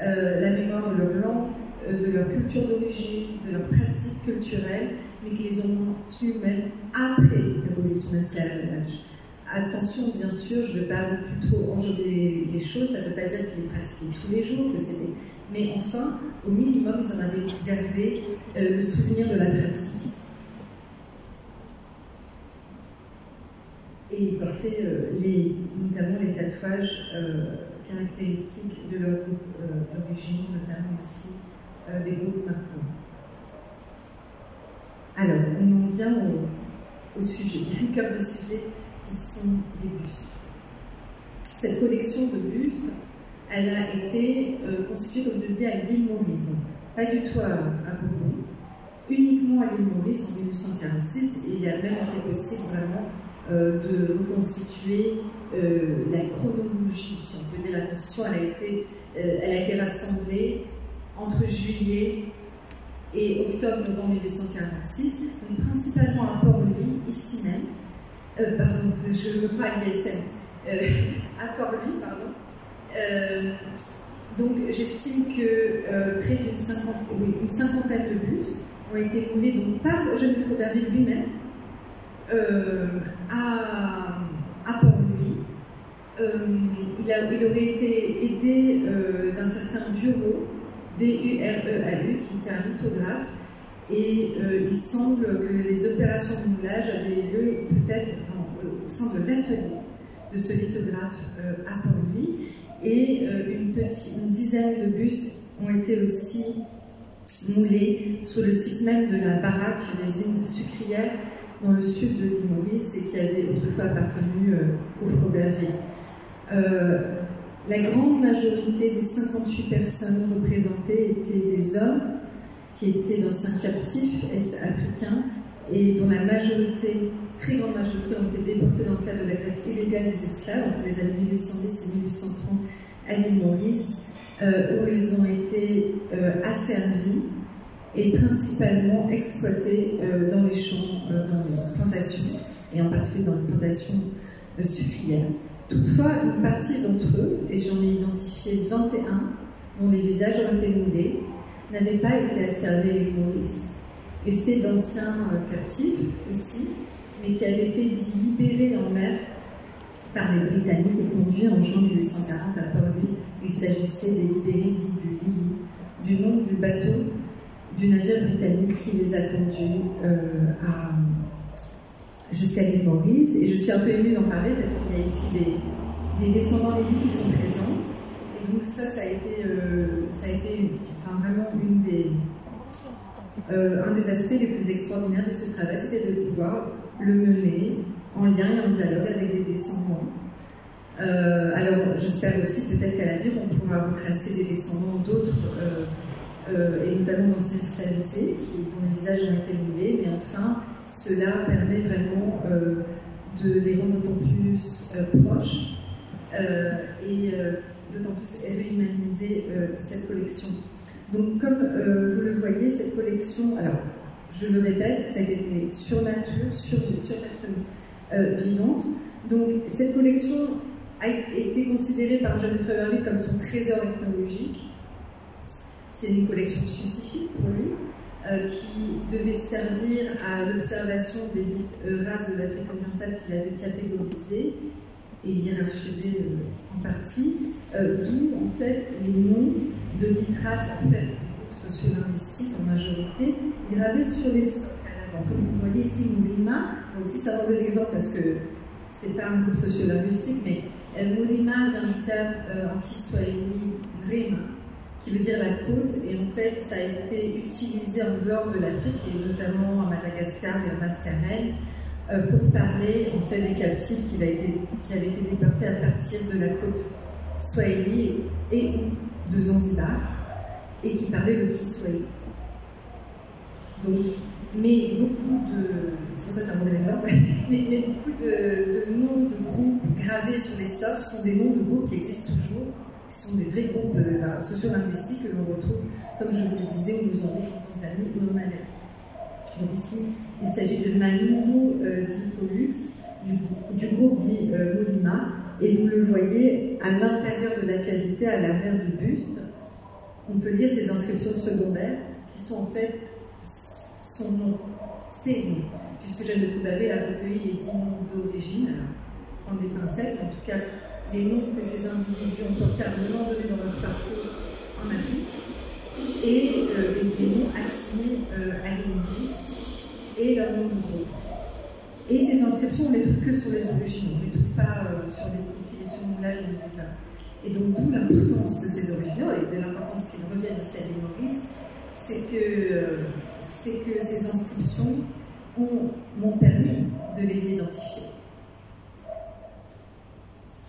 la mémoire de leur langue, de leur culture d'origine, de leurs pratiques culturelles, mais qui les ont maintenues même après l'abolition de l'esclavage. Attention, bien sûr, je ne veux pas non plus trop enjoliver les choses, ça ne veut pas dire qu'ils les pratiquaient tous les jours, mais enfin, au minimum, ils en avaient gardé le souvenir de la pratique. Et ils portaient notamment les tatouages caractéristiques de leur groupe d'origine, notamment ici, des groupes Makwa. Alors, on en vient au sujet, au cœur du sujet, qui sont les bustes. Cette collection de bustes, elle a été constituée, comme je dis, à l'île Maurice, donc pas du tout à Bourbon, uniquement à l'île Maurice en 1846, et il a même été possible vraiment de reconstituer la chronologie, si on peut dire. La Constitution, elle a été rassemblée entre juillet et octobre-novembre 1846, donc principalement à Port-Louis, ici même, pardon, je me crois à l'ISM, à Port-Louis, pardon. Donc j'estime que près d'une cinquantaine de bustes ont été moulés donc, par Eugène de Froberville lui-même à Port-Louis. Il aurait été aidé d'un certain bureau, DUREAU, qui était un lithographe, et il semble que les opérations de moulage avaient lieu peut-être au sein de l'atelier de ce lithographe à Port-Louis, et une dizaine de bustes ont été aussi moulés sur le site même de la baraque, l'usine sucrière, dans le sud de l'île Maurice, et qui avait autrefois appartenu au Froberville. La grande majorité des 58 personnes représentées étaient des hommes qui étaient d'anciens captifs est-africains et dont la majorité, très grande majorité, ont été déportés dans le cadre de la traite illégale des esclaves entre les années 1810 et 1830 à l'île Maurice, où ils ont été asservis et principalement exploités dans les champs, dans les plantations, et en particulier dans les plantations sucrières. Toutefois, une partie d'entre eux, et j'en ai identifié 21, dont les visages ont été moulés, n'avaient pas été asservis à l'île Maurice. Et c'était d'anciens captifs aussi, mais qui avaient été libérés en mer par les Britanniques et conduits en juin 1840 à Port-Louis. Il s'agissait des libérés dits du Lily, du nom du bateau du navire britannique qui les a conduits jusqu'à l'île Maurice. Et je suis un peu émue d'en parler parce qu'il y a ici des descendants lévis qui sont présents. Et donc ça a été vraiment un des aspects les plus extraordinaires de ce travail, c'était de pouvoir le mener en lien et en dialogue avec des descendants. Alors j'espère aussi peut-être qu'à l'avenir on pourra retracer des descendants d'autres, et notamment d'anciens esclavisés dont les visages ont été moulés, mais enfin cela permet vraiment de les rendre d'autant plus proches et d'autant plus réhumaniser cette collection. Donc comme vous le voyez, cette collection, alors je le répète, ça a été moulé sur nature, sur personnes vivantes. Donc cette collection a été considérée par Eugène de Froberville comme son trésor ethnologique. C'est une collection scientifique pour lui, qui devait servir à l'observation des dites races de l'Afrique orientale qu'il avait catégorisées et hiérarchisées en partie, d'où en fait les noms de dites races en fait socio-linguistiques en majorité gravés sur les socs à l'avant. Comme vous voyez ici, Mulima, ici c'est un mauvais exemple parce que c'est pas un groupe socio-linguistique, mais Mulima vient du terme en Kiswahili Rima, qui veut dire la côte, et en fait ça a été utilisé en dehors de l'Afrique, et notamment à Madagascar et en Mascareignes, pour parler en fait des captifs qui avaient été déportés à partir de la côte Swahili et de Zanzibar, et qui parlaient le Kiswahili. Donc, mais beaucoup de, c'est pour ça que c'est un mauvais exemple, mais beaucoup de noms de groupes gravés sur les socs sont des noms de groupes qui existent toujours, qui sont des vrais groupes sociolinguistiques que l'on retrouve, comme je vous le disais, au Mozambique, en Tanzanie ou au Malawi. Donc ici, il s'agit de Malungu dit Pollux, du groupe dit Mulima, et vous le voyez à l'intérieur de la cavité, à l'arrière du buste, on peut lire ces inscriptions secondaires qui sont en fait son nom, ses noms, puisque Eugène de Froberville a recueilli les 10 noms d'origine, en des pincettes, en tout cas les noms que ces individus ont portés à un moment donné dans leur parcours en Afrique, et des noms assignés à l'Église et leur nom de groupe. Et ces inscriptions, on ne les trouve que sur les originaux, on ne les trouve pas sur des compilations de moulages musicales. Et donc, d'où l'importance de ces originaux et de l'importance qu'ils reviennent aussi à l'île Maurice, c'est que ces inscriptions m'ont permis de les identifier.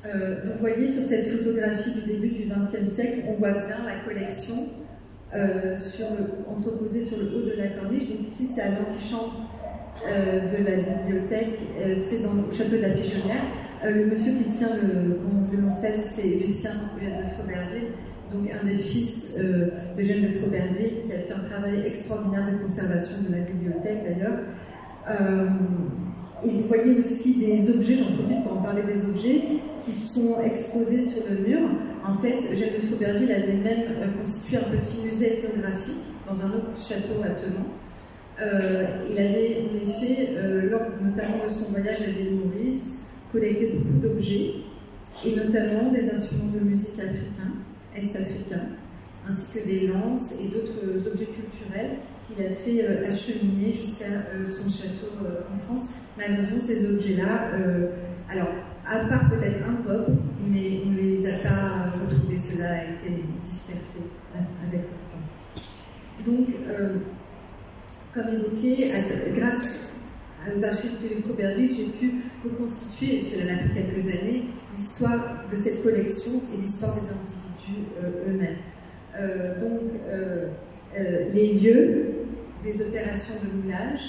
Vous voyez sur cette photographie du début du XXe siècle, on voit bien la collection entreposée sur le haut de la corniche. Donc ici, c'est à l'antichambre de la bibliothèque, c'est au château de la Pigeonnière. Le monsieur qui tient le violoncelle, c'est Lucien de Froberville, donc un des fils de Jeanne de Froberville, qui a fait un travail extraordinaire de conservation de la bibliothèque d'ailleurs. Et vous voyez aussi des objets, j'en profite pour en parler des objets, qui sont exposés sur le mur. En fait, Jeanne de Froberville avait même constitué un petit musée ethnographique dans un autre château attenant. Il avait en effet, lors notamment de son voyage à l'île Maurice, collecté beaucoup d'objets, et notamment des instruments de musique africains, est-africains, ainsi que des lances et d'autres objets culturels qu'il a fait acheminer jusqu'à son château en France. Malheureusement, ces objets-là, alors, à part peut-être un pop, mais on ne les a pas retrouvés, cela a été dispersé avec le temps. Donc, comme évoqué, grâce aux archives de Froberville, j'ai pu reconstituer, et cela m'a pris quelques années, l'histoire de cette collection et l'histoire des individus eux-mêmes. Les lieux des opérations de moulage,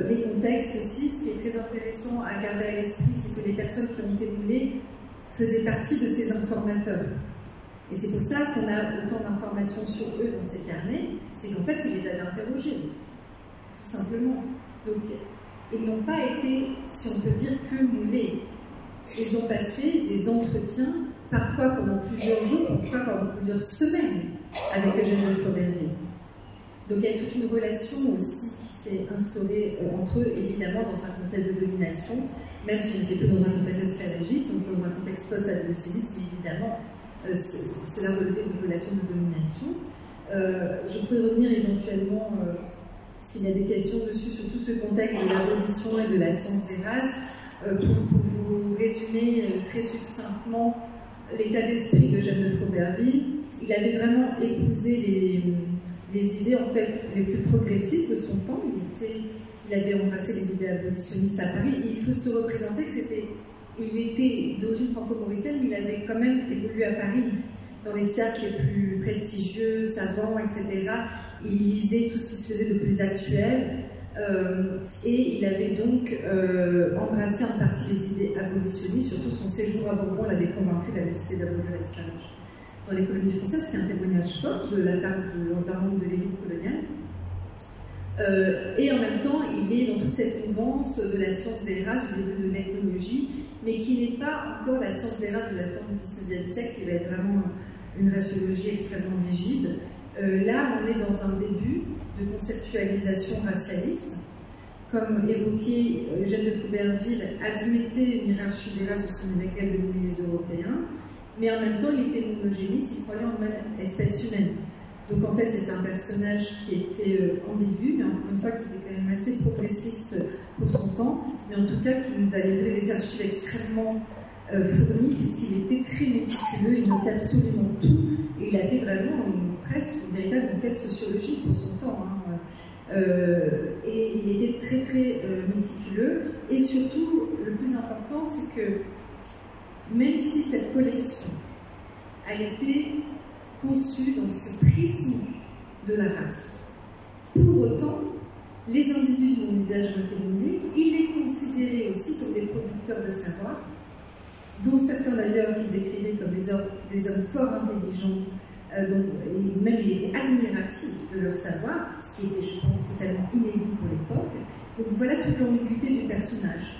les contextes aussi. Ce qui est très intéressant à garder à l'esprit, c'est que les personnes qui ont été moulées faisaient partie de ces informateurs. Et c'est pour ça qu'on a autant d'informations sur eux dans ces carnets, c'est qu'en fait, ils les avaient interrogés, tout simplement. Donc, ils n'ont pas été, si on peut dire, que moulés. Ils ont passé des entretiens, parfois pendant plusieurs jours, parfois pendant plusieurs semaines, avec Eugène de Froberville. Donc, il y a toute une relation aussi qui s'est instaurée entre eux, évidemment, dans un contexte de domination, même si on n'était plus dans un contexte esclavagiste, donc dans un contexte post-abolitionniste, mais évidemment, cela relevait de relations de domination. Je pourrais revenir éventuellement, s'il y a des questions dessus, sur tout ce contexte de l'abolition et de la science des races, pour vous résumer très succinctement l'état d'esprit de Jeanne de Froberville. Il avait vraiment épousé les idées en fait les plus progressistes de son temps. Il avait embrassé les idées abolitionnistes à Paris. Et il faut se représenter que il était d'origine franco-mauricienne, mais il avait quand même évolué à Paris, dans les cercles les plus prestigieux, savants, etc. Il lisait tout ce qui se faisait de plus actuel, et il avait donc embrassé en partie les idées abolitionnistes. Surtout son séjour à Bourbon l'avait convaincu de la nécessité d'abolir l'esclavage dans les colonies françaises. C'était un témoignage fort de la part d'un membre de l'élite coloniale. Et en même temps, il est dans toute cette mouvance de la science des races, du début de l'ethnologie, mais qui n'est pas encore la science des races de la fin du XIXe siècle, qui va être vraiment une raciologie extrêmement rigide. Là, on est dans un début de conceptualisation racialiste. Comme évoqué, Eugène de Froberville admettait une hiérarchie des races au sein de laquelle dominaient les Européens, mais en même temps, il était monogéniste, il croyait en même espèce humaine. Donc en fait, c'est un personnage qui était ambigu, mais encore une fois, qui était quand même assez progressiste pour son temps, mais en tout cas, qui nous a livré des archives extrêmement fournies, puisqu'il était très méticuleux, il notait absolument tout, et il a fait vraiment presque une véritable enquête sociologique pour son temps. Et il était très très méticuleux, et surtout, le plus important, c'est que même si cette collection a été conçue dans ce prisme de la race, pour autant, les individus dont les visages ont été nommés, il est considéré aussi comme des producteurs de savoir, dont certains d'ailleurs qu'il décrivait comme des hommes fort intelligents, et même il était admiratif de leur savoir, ce qui était, je pense, totalement inédit pour l'époque. Donc voilà toute l'ambiguïté du personnage.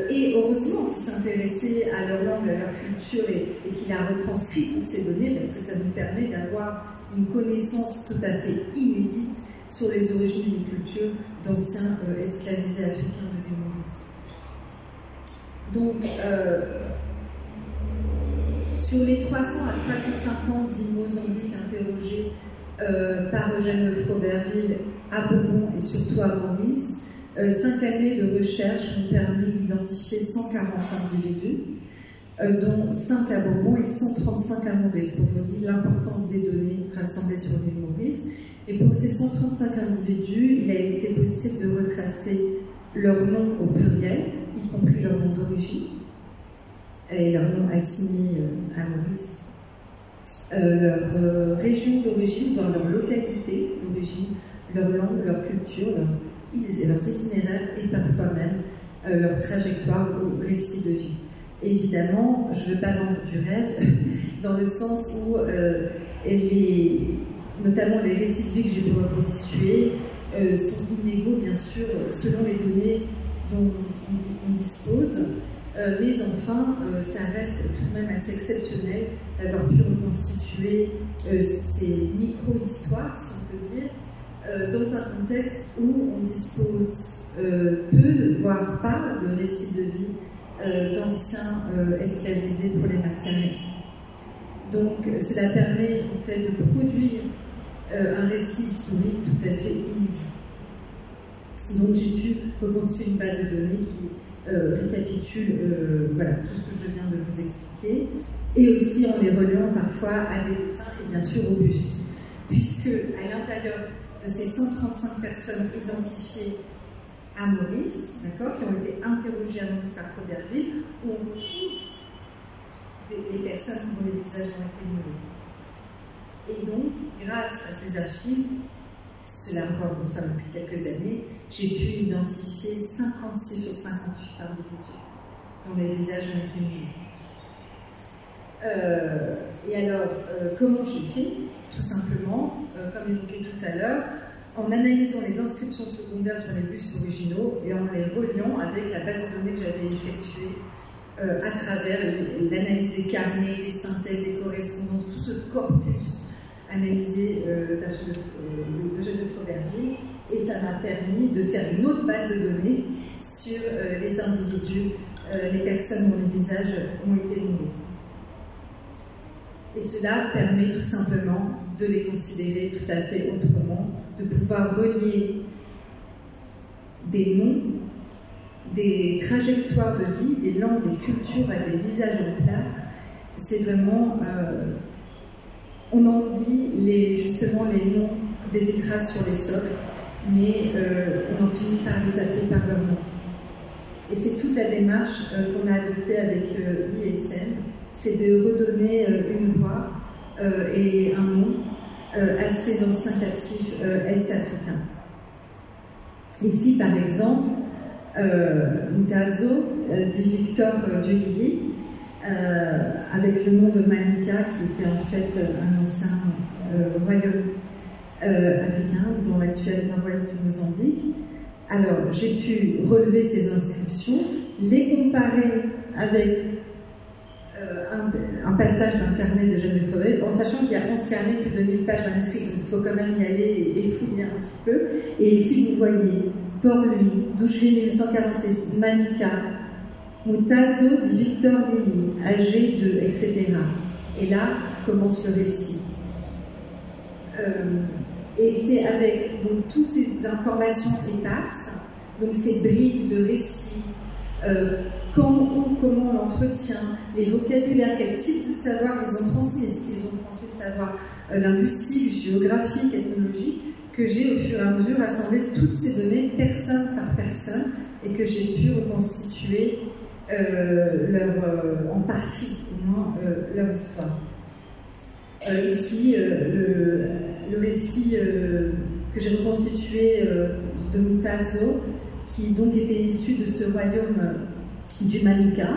Et heureusement qu'il s'intéressait à leur langue, à leur culture, et qu'il a retranscrit toutes ces données, parce que ça nous permet d'avoir une connaissance tout à fait inédite sur les origines et les cultures d'anciens esclavisés africains de l'île Maurice. Donc, sur les 300 à 350 d'îles Mozambique interrogées par Eugène de Froberville à Bourbon et surtout à Maurice, 5 années de recherche ont permis d'identifier 140 individus, dont 5 à Bourbon et 135 à Maurice, pour vous dire l'importance des données rassemblées sur l'île Maurice. Et pour ces 135 individus, il a été possible de retracer leur nom au pluriel, y compris leur nom d'origine, et leur nom assigné à Maurice, leur région d'origine, dans leur localité d'origine, leur langue, leur culture, leurs itinéraires et parfois même leur trajectoire ou récit de vie. Évidemment, je ne veux pas vendre du rêve, dans le sens où notamment les récits de vie que j'ai pu reconstituer sont inégaux, bien sûr, selon les données dont on dispose, mais enfin, ça reste tout de même assez exceptionnel d'avoir pu reconstituer ces micro-histoires, si on peut dire, dans un contexte où on dispose peu, voire pas, de récits de vie d'anciens esclavisés pour les mascarés. Donc cela permet en fait de produire un récit historique tout à fait inédit. Donc j'ai pu reconstruire une base de données qui récapitule voilà, tout ce que je viens de vous expliquer, et aussi en les reliant parfois à des dessins et bien sûr au buste, puisque à l'intérieur de ces 135 personnes identifiées à Maurice, d'accord, qui ont été interrogées à Maurice par Robertville, on retrouve des personnes dont les visages ont été mués. Et donc, grâce à ces archives, cela encore une fois depuis quelques années, j'ai pu identifier 56 sur 58 individus dont les visages ont été mués. Et alors, comment j'ai fait? Tout simplement, comme évoqué tout à l'heure, en analysant les inscriptions secondaires sur les bustes originaux et en les reliant avec la base de données que j'avais effectuée à travers l'analyse des carnets, des synthèses, des correspondances, tout ce corpus analysé d'archives de Eugène de Froberville, et ça m'a permis de faire une autre base de données sur les individus, les personnes dont les visages ont été mués. Et cela permet tout simplement de les considérer tout à fait autrement, de pouvoir relier des noms, des trajectoires de vie, des langues, des cultures à des visages en plâtre. C'est vraiment... on en oublie justement les noms des traces sur les socles, mais on en finit par les appeler par leur nom. Et c'est toute la démarche qu'on a adoptée avec l'ISM, c'est de redonner une voix et un nom à ces anciens captifs est-africains. Ici, par exemple, Mutazo, dit Victor Duilly, avec le nom de Manica, qui était en fait un ancien royaume africain, dans l'actuel nord-ouest du Mozambique. Alors, j'ai pu relever ces inscriptions, les comparer avec un passage d'un carnet de Eugène de Froberville, en sachant qu'il y a 11 carnets, plus de 1000 pages manuscrites, donc il faut quand même y aller et fouiller un petit peu. Et ici, vous voyez Port-Louis, 12 juillet 1846, Manica, Mutazo dit Victor Lili, âgé de, etc. Et là commence le récit. Et c'est avec donc toutes ces informations éparses, donc ces bribes de récits, quand, où, comment on l'entretient, les vocabulaires, quel type de savoir ils ont transmis, est-ce qu'ils ont transmis le savoir linguistique, géographique, ethnologique, que j'ai au fur et à mesure assemblé toutes ces données personne par personne et que j'ai pu reconstituer en partie au moins leur histoire. Ici, le récit que j'ai reconstitué de Mutazo, qui donc était issu de ce royaume du Manica,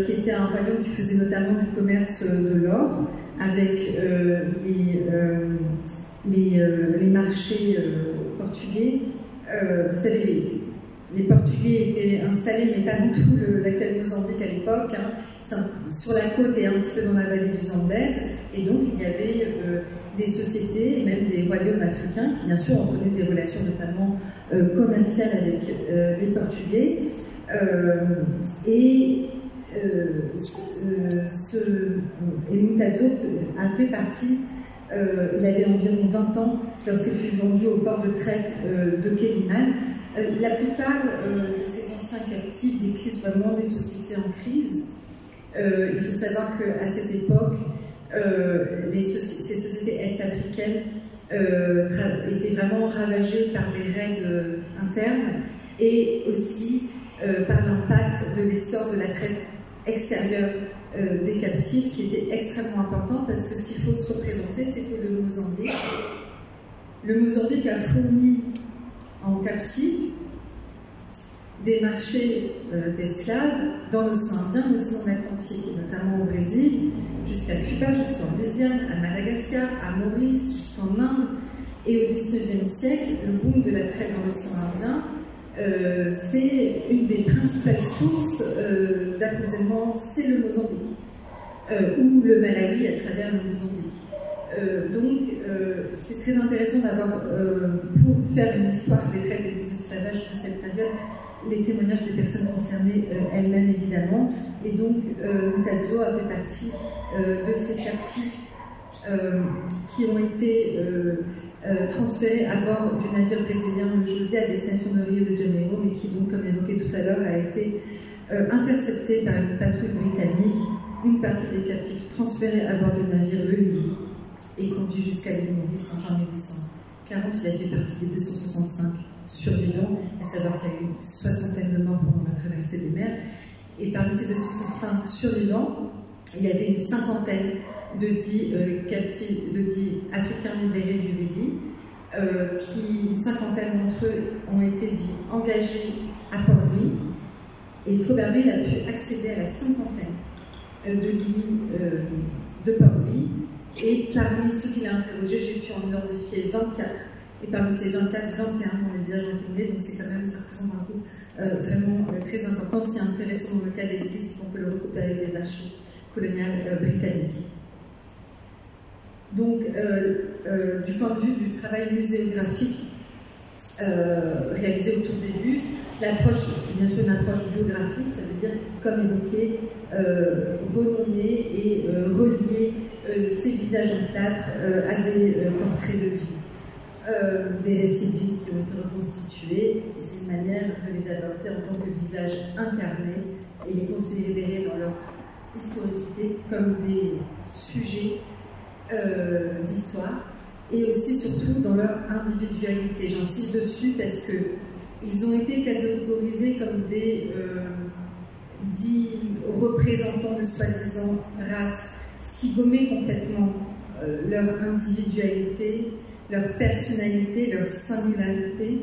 qui était un royaume qui faisait notamment du commerce de l'or avec les marchés portugais. Vous savez, les Portugais étaient installés, mais pas du tout l'actuel Mozambique à l'époque, hein, sur la côte et un petit peu dans la vallée du Zambèze, et donc il y avait des sociétés et même des royaumes africains qui bien sûr entretenaient des relations notamment commerciales avec les Portugais, et Mutazo a fait partie, il avait environ 20 ans lorsqu'il fut vendu au port de traite de Kéliman. La plupart de ces anciens captifs décrivent vraiment des sociétés en crise. Il faut savoir qu'à cette époque, ces sociétés est-africaines étaient vraiment ravagées par des raids internes et aussi par l'impact de l'essor de la traite extérieur des captifs qui était extrêmement important, parce que ce qu'il faut se représenter, c'est que le Mozambique a fourni en captifs des marchés d'esclaves dans l'océan Indien, l'océan Atlantique, et notamment au Brésil, jusqu'à Cuba, jusqu'en Louisiane, à Madagascar, à Maurice, jusqu'en Inde. Et au XIXe siècle, le boom de la traite dans l'océan Indien, c'est une des principales sources d'approvisionnement, c'est le Mozambique, ou le Malawi à travers le Mozambique. Donc, c'est très intéressant d'avoir, pour faire une histoire des traites et des esclavages de cette période, les témoignages des personnes concernées elles-mêmes, évidemment. Et donc, Mutazzo a fait partie de ces captifs qui ont été transférés à bord du navire brésilien le José à destination de Rio de Janeiro, mais qui, donc, comme évoqué tout à l'heure, a été intercepté par une patrouille britannique, une partie des captifs transférés à bord du navire le Lily et conduit jusqu'à l'île Maurice en juin 1840. Il a fait partie des 265 survivants, à savoir qu'il y a eu une soixantaine de morts pendant la traversée des mers. Et parmi ces 265 survivants, il y avait une cinquantaine de dits africains libérés du Lily, une cinquantaine d'entre eux ont été dits engagés à Port-Louis, et Fauberville a pu accéder à la cinquantaine de Lily de Port-Louis, et parmi ceux qu'il a interrogés, j'ai pu en identifier 24, et parmi ces 24, 21 dont les visages ont été brûlés, donc c'est quand même, ça représente un groupe vraiment très important. Ce qui est intéressant dans le cas d'Élité, c'est qu'on peut le recouper avec les archives coloniales britanniques. Donc, du point de vue du travail muséographique réalisé autour des bustes, l'approche, bien sûr, une approche biographique, ça veut dire, comme évoqué, renommer et relier ces visages en plâtre à des portraits de vie, des récits de vie qui ont été reconstitués, et c'est une manière de les aborder en tant que visages incarnés et les considérer dans leur historicité comme des sujets d'histoire, et aussi surtout dans leur individualité. J'insiste dessus parce qu'ils ont été catégorisés comme des dits représentants de soi-disant races, ce qui gommait complètement leur individualité, leur personnalité, leur singularité.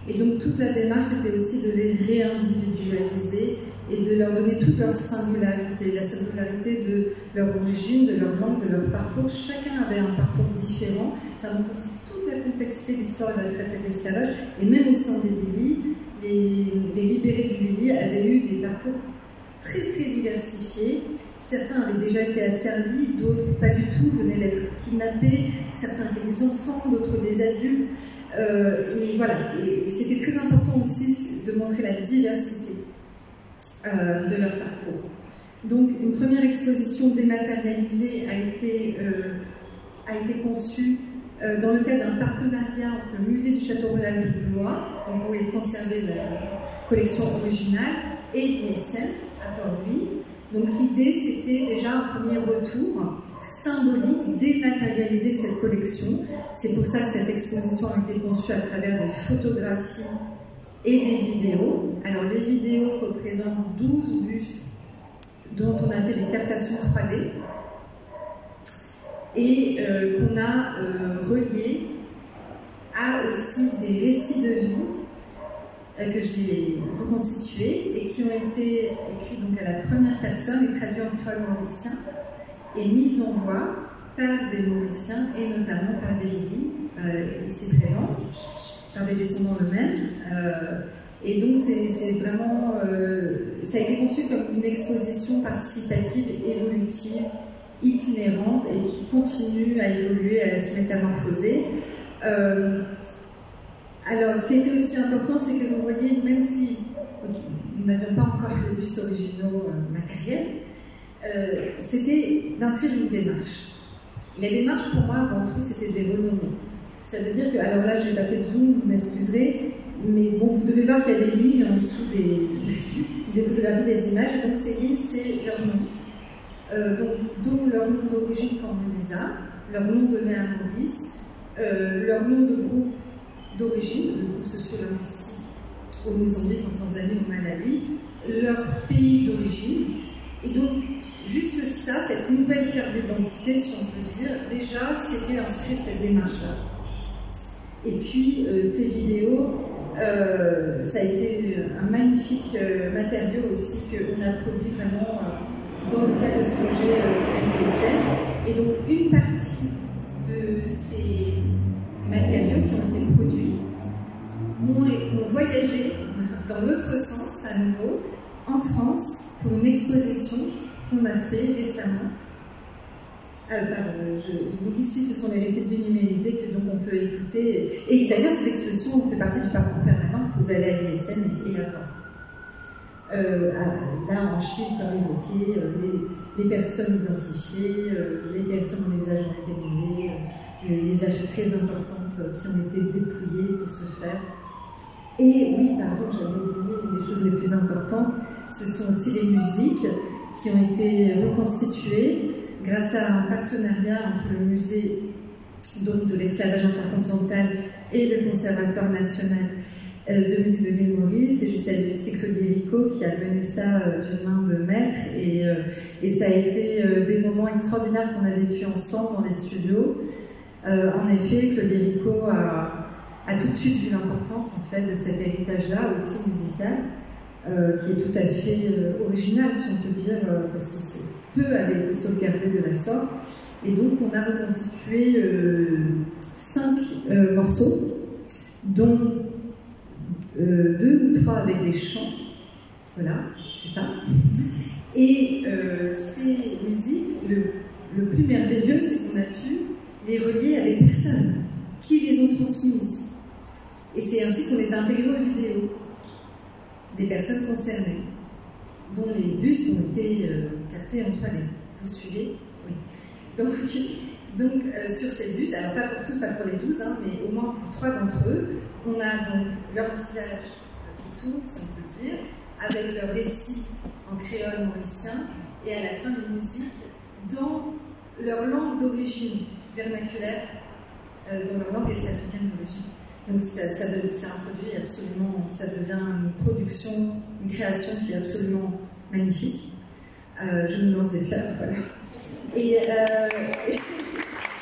Et donc toute la démarche, c'était aussi de les réindividualiser et de leur donner toute leur singularité, la singularité de leur origine, de leur langue, de leur parcours. Chacun avait un parcours différent. Ça montre aussi toute la complexité de l'histoire de la traite et de l'esclavage. Et même au sein des Lily, les libérés du Lily avaient eu des parcours très très diversifiés. Certains avaient déjà été asservis, d'autres pas du tout, venaient d'être kidnappés. Certains étaient des enfants, d'autres des adultes. Et voilà, et c'était très important aussi de montrer la diversité de leur parcours. Donc une première exposition dématérialisée a été conçue dans le cadre d'un partenariat entre le musée du Château Royal de Blois, où est conservée la collection originale, et l'ISM à Port-Louis. Donc l'idée, c'était déjà un premier retour symbolique, dématérialisé de cette collection. C'est pour ça que cette exposition a été conçue à travers des photographies et des vidéos. Alors les vidéos représentent 12 bustes dont on a fait des captations 3D et qu'on a reliés à aussi des récits de vie que j'ai reconstitués et qui ont été écrits donc à la première personne et traduits en créole mauricien et mis en voix par des Mauriciens et notamment par des Lily ici présents, par des descendants eux-mêmes. Et donc c'est vraiment, ça a été conçu comme une exposition participative et évolutive, itinérante et qui continue à évoluer, à se métamorphoser. Alors, ce qui était aussi important, c'est que vous voyez, même si nous n'avions pas encore de bustes originaux matériels, c'était d'inscrire une démarche. La démarche, pour moi, avant tout, c'était de les renommer. Ça veut dire que, alors là, je n'ai pas fait de zoom, vous m'excuserez, mais bon, vous devez voir qu'il y a des lignes en dessous des photographies, des images, et donc ces lignes, c'est leur nom. Dont leur nom d'origine quand on les a, leur nom donné à Maurice, leur nom de groupe d'origine, de groupe socio-linguistique au Mozambique, en Tanzanie, au Malawi, leur pays d'origine, Et donc, juste ça, cette nouvelle carte d'identité, si on peut dire, déjà, c'était inscrit cette démarche-là. Et puis, ces vidéos, ça a été un magnifique matériau aussi qu'on a produit vraiment dans le cadre de ce projet RDSM. Et donc, une partie de ces matériaux qui ont été produits ont voyagé dans l'autre sens, à nouveau, en France, pour une exposition qu'on a fait récemment. Donc ici, ce sont les récits de vie numérisés que donc on peut écouter. Et d'ailleurs, cette exposition fait partie du parcours permanent. Vous pouvez aller à l'ISM et la voir. Là, en Chine, comme évoqué, les personnes identifiées, les personnes dont les usage ont été menés, les achats très importantes qui ont été dépouillées pour ce faire. Et oui, pardon, j'avais oublié les choses les plus importantes, ce sont aussi les musiques qui ont été reconstituées grâce à un partenariat entre le musée donc, de l'esclavage intercontinental et le Conservatoire national de musique de l'île Maurice. Et je salue aussi Claudie Rico qui a mené ça d'une main de maître. Et ça a été des moments extraordinaires qu'on a vécu ensemble dans les studios. En effet, Claudie Rico a tout de suite vu l'importance en fait, de cet héritage-là, aussi musical, qui est tout à fait original, si on peut dire, parce que peu avait été sauvegardé de la sorte. Et donc, on a reconstitué 5 morceaux, dont 2 ou 3 avec des chants. Voilà, c'est ça. Et ces musiques, le plus merveilleux, c'est qu'on a pu les relier à des personnes qui les ont transmises. Et c'est ainsi qu'on les a intégrés aux vidéos des personnes concernées, dont les bustes ont été captés en 3D. Vous suivez? Oui. Donc sur ces bustes, alors pas pour tous, pas pour les 12, hein, mais au moins pour 3 d'entre eux, on a donc leur visage qui tourne, si on peut dire, avec leur récit en créole mauricien, et à la fin les musiques dans leur langue d'origine vernaculaire, dans leur langue est-africaine d'origine. Donc c'est un produit absolument, ça devient une production, une création qui est absolument magnifique. Je me lance des fleurs, voilà. Et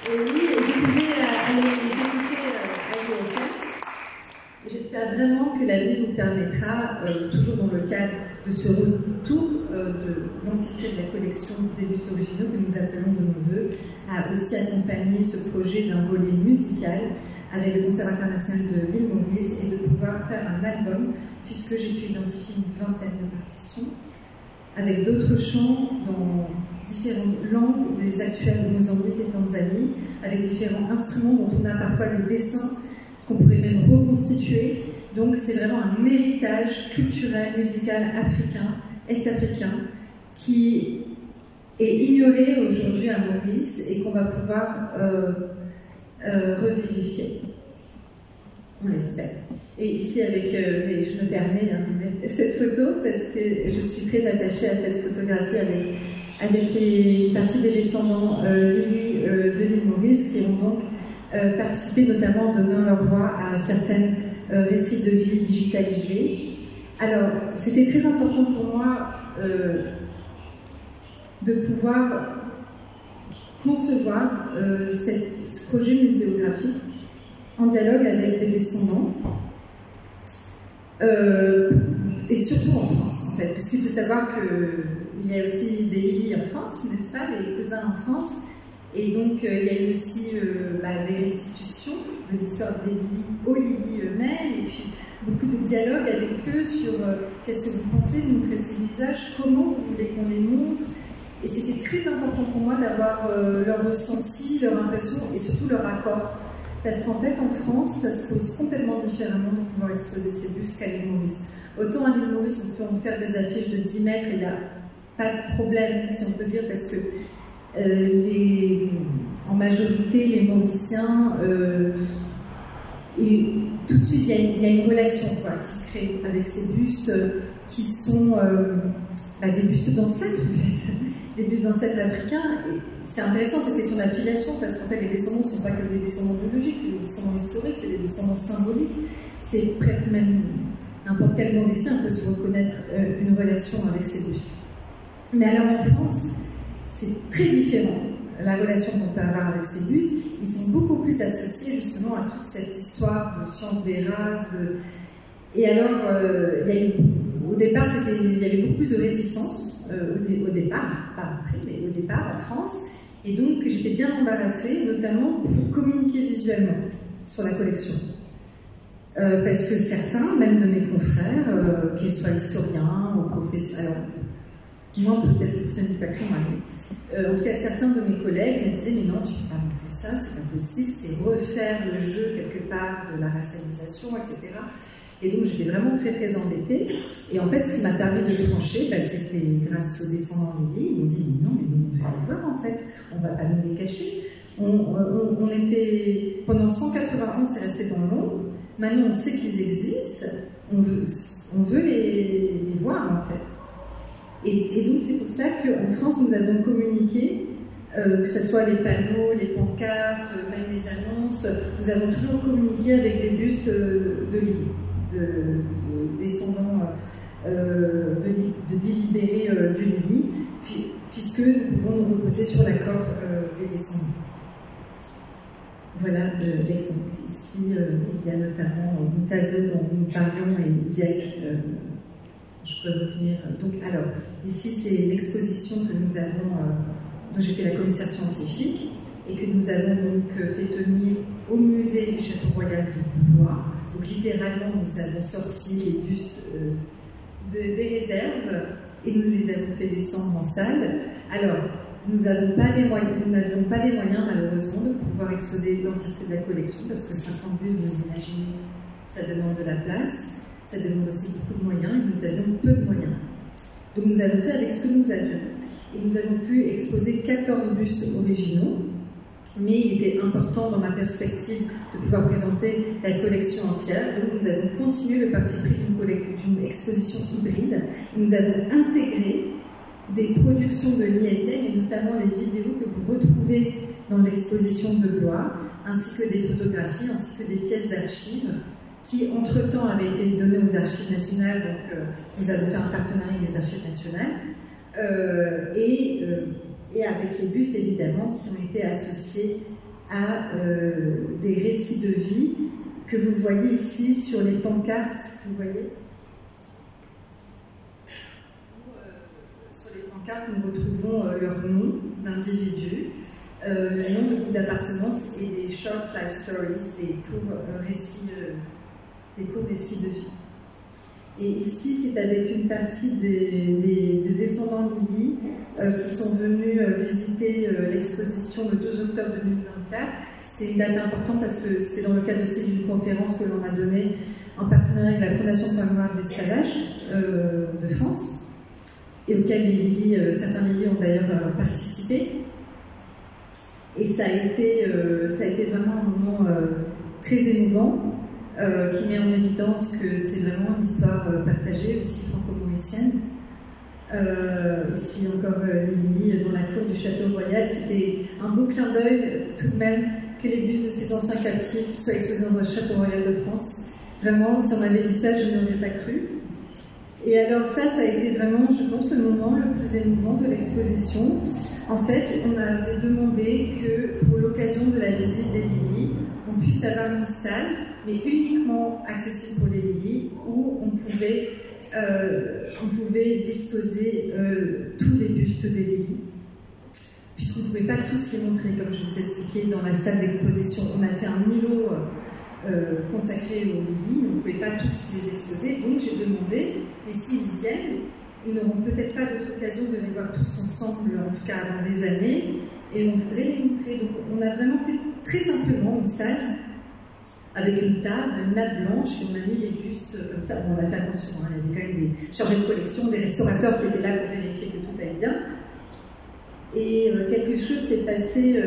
oui, vous pouvez aller les écouter à l'ISM. J'espère vraiment que la vie vous permettra, toujours dans le cadre de ce retour de l'entité de la collection des bustes originaux que nous appelons de nos voeux, à aussi accompagner ce projet d'un volet musical avec le Conservatoire national de l'île Maurice et de pouvoir faire un album, puisque j'ai pu identifier une vingtaine de partitions, avec d'autres chants dans différentes langues des actuels Mozambique et Tanzanie, avec différents instruments dont on a parfois des dessins qu'on pourrait même reconstituer. Donc c'est vraiment un héritage culturel, musical, africain, est-africain, qui est ignoré aujourd'hui à Maurice et qu'on va pouvoir revivifier. On l'espère. Et ici, mais je me permets de mettre cette photo parce que je suis très attachée à cette photographie avec les parties des descendants Lili de l'île Maurice qui ont donc participé, notamment en donnant leur voix à certains récits de vie digitalisés. Alors, c'était très important pour moi de pouvoir concevoir ce projet muséographique en dialogue avec des descendants et surtout en France en fait, puisqu'il faut savoir qu'il y a aussi des Lili en France, n'est-ce pas, les cousins en France, et donc il y a eu aussi des restitutions de l'histoire des Lili aux Lili eux-mêmes, et puis beaucoup de dialogue avec eux sur qu'est-ce que vous pensez de montrer ces visages, comment vous voulez qu'on les montre. Et c'était très important pour moi d'avoir leur ressenti, leur impression et surtout leur accord. Parce qu'en fait, en France, ça se pose complètement différemment de pouvoir exposer ces bustes qu'à l'île Maurice. Autant à l'île Maurice, on peut en faire des affiches de 10 mètres et il n'y a pas de problème, si on peut dire, parce que en majorité, les Mauriciens, et tout de suite, il y a une relation qui se crée avec ces bustes qui sont des bustes d'ancêtres, en fait. Des bustes d'ancêtres africains. Et c'est intéressant cette question d'affiliation parce qu'en fait les descendants ne sont pas que des descendants biologiques, c'est des descendants historiques, c'est des descendants symboliques. C'est presque même n'importe quel Mauricien peut se reconnaître une relation avec ces bustes. Mais alors en France, c'est très différent. La relation qu'on peut avoir avec ces bustes, ils sont beaucoup plus associés justement à toute cette histoire de science des races. Et alors, au départ, il y avait beaucoup plus de réticence, au départ, pas après, mais au départ en France. Et donc, j'étais bien embarrassée, notamment pour communiquer visuellement sur la collection. Parce que certains, même de mes confrères, qu'ils soient historiens ou professionnels, alors, moi peut-être le professionnel du patrimoine, en tout cas certains de mes collègues me disaient mais non, tu ne peux pas montrer ça, c'est pas possible, c'est refaire le jeu quelque part de la racialisation, etc. Et donc j'étais vraiment très très embêtée. Et en fait, ce qui m'a permis de trancher, c'était grâce aux descendants Lily. Ils m'ont dit mais non, mais nous on veut les voir en fait, on ne va pas nous les cacher. On était pendant 180 ans, c'est resté dans l'ombre. Maintenant, on sait qu'ils existent, on veut les voir en fait. Et donc c'est pour ça qu'en France, nous avons communiqué, que ce soit les panneaux, les pancartes, même les annonces, nous avons toujours communiqué avec des bustes de Lily, de descendants de dits libérés de Lily, puisque nous pouvons nous reposer sur l'accord des descendants. Voilà l'exemple. Ici, il y a notamment Mitaveux dont nous parlions et Dieck. Je peux revenir. Donc, alors, ici, c'est l'exposition que nous avons, dont j'étais la commissaire scientifique, et que nous avons donc fait tenir au musée du Château Royal de Blois. Donc, littéralement, nous avons sorti les bustes des réserves et nous les avons fait descendre en salle. Alors, nous n'avions pas les moyens, malheureusement, de pouvoir exposer l'entièreté de la collection, parce que 50 bustes, vous imaginez, ça demande de la place. Ça demande aussi beaucoup de moyens et nous avions peu de moyens. Donc nous avons fait avec ce que nous avions. Et nous avons pu exposer 14 bustes originaux, mais il était important dans ma perspective de pouvoir présenter la collection entière. Donc nous avons continué le parti pris d'une exposition hybride. Nous avons intégré des productions de l'ISM et notamment les vidéos que vous retrouvez dans l'exposition de Blois, ainsi que des photographies, ainsi que des pièces d'archives qui, entre-temps, avaient été données aux Archives nationales. Donc, nous avons fait un partenariat avec les Archives nationales, et avec les bustes, évidemment, qui ont été associés à des récits de vie que vous voyez ici sur les pancartes. Vous voyez ? Sur les pancartes, nous retrouvons leur nom d'individu, le nom de groupe d'appartenance et des short life stories, des courts récits de vie. Et ici, c'est avec une partie des descendants Lily qui sont venus visiter l'exposition le 2 octobre 2024. C'était une date importante parce que c'était dans le cadre aussi d'une conférence que l'on a donnée en partenariat avec la Fondation pour la mémoire de l'esclavage de France, et auquel certains Lily ont d'ailleurs participé. Et ça a été vraiment un moment très émouvant, qui met en évidence que c'est vraiment une histoire partagée, aussi franco-mauricienne. Ici encore Lily, dans la cour du Château Royal. C'était un beau clin d'œil tout de même que les bustes de ces anciens captifs soient exposés dans un Château Royal de France. Vraiment, si on m'avait dit ça, je n'aurais pas cru. Et alors ça a été vraiment, je pense, le moment le plus émouvant de l'exposition. En fait, on avait demandé que pour l'occasion de la visite des Lily, on puisse avoir une salle, mais uniquement accessible pour les Lily, où on pouvait disposer tous les bustes des Lily, puisqu'on ne pouvait pas tous les montrer, comme je vous expliquais dans la salle d'exposition. On a fait un îlot consacré aux Lily, on ne pouvait pas tous les exposer, donc j'ai demandé, mais s'ils viennent, ils n'auront peut-être pas d'autre occasion de les voir tous ensemble, en tout cas avant des années, et on voudrait les montrer. Donc on a vraiment fait très simplement une salle avec une table, une nappe blanche, et on a mis les bustes comme ça. Bon, on a fait attention, hein, il y avait quand même des chargés de collection, des restaurateurs qui étaient là pour vérifier que tout allait bien. Et quelque chose s'est passé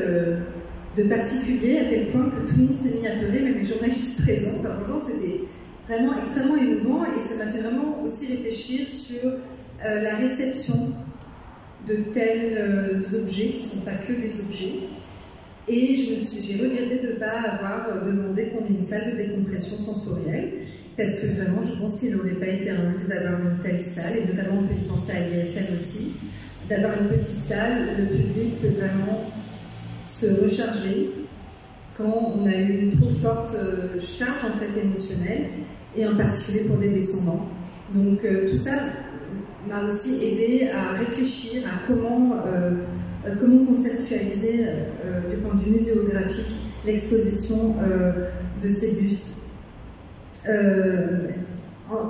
de particulier, à tel point que tout le monde s'est mis à pleurer, même les journalistes présents. Enfin, vraiment, c'était vraiment extrêmement émouvant, et ça m'a fait vraiment aussi réfléchir sur la réception de tels objets, qui ne sont pas que des objets. Et j'ai regretté de ne pas avoir demandé qu'on ait une salle de décompression sensorielle, parce que vraiment, je pense qu'il n'aurait pas été un luxe d'avoir une telle salle, et notamment on peut y penser à l'ISM aussi, d'avoir une petite salle où le public peut vraiment se recharger quand on a eu une trop forte charge en fait émotionnelle, et en particulier pour les descendants. Donc tout ça m'a aussi aidé à réfléchir à comment conceptualiser du point de vue muséographique l'exposition de ces bustes.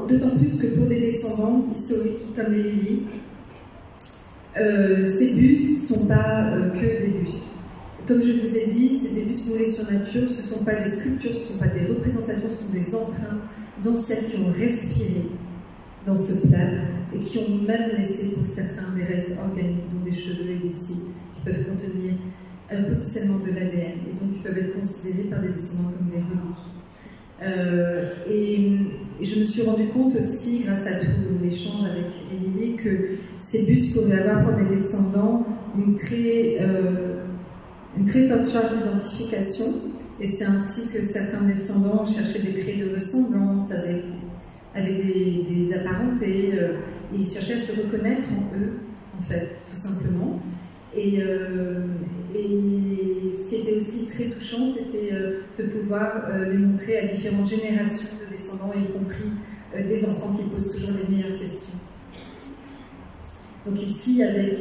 D'autant plus que pour des descendants historiques comme les Lili, ces bustes ne sont pas que des bustes. Comme je vous ai dit, c'est des bustes moulés sur nature, ce ne sont pas des sculptures, ce ne sont pas des représentations, ce sont des empreintes d'ancêtres qui ont respiré dans ce plâtre et qui ont même laissé pour certains des restes organiques, donc des cheveux et des cils, qui peuvent contenir potentiellement de l'ADN et donc qui peuvent être considérés par des descendants comme des reliques. Et je me suis rendu compte aussi, grâce à tout l'échange avec Émilie, que ces bustes pourraient avoir pour des descendants une très forte charge d'identification, et c'est ainsi que certains descendants cherchaient des traits de ressemblance avec des apparentés, ils cherchaient à se reconnaître en eux, en fait, tout simplement. Et ce qui était aussi très touchant, c'était de pouvoir les montrer à différentes générations de descendants, y compris des enfants qui posent toujours les meilleures questions. Donc ici, avec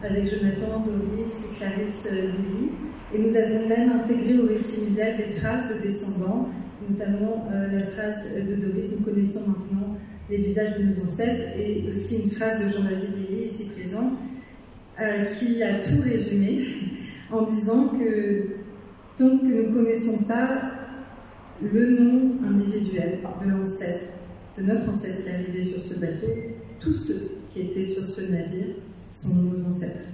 Jonathan, Doris et Clarisse Lili, et nous avons même intégré au récit muséal des phrases de descendants, notamment la phrase de Doris, nous connaissons maintenant les visages de nos ancêtres, et aussi une phrase de Jean-David Lili, ici présent, qui a tout résumé en disant que tant que nous ne connaissons pas le nom individuel de l'ancêtre, de notre ancêtre qui est arrivé sur ce bateau, tous ceux qui étaient sur ce navire sont nos ancêtres.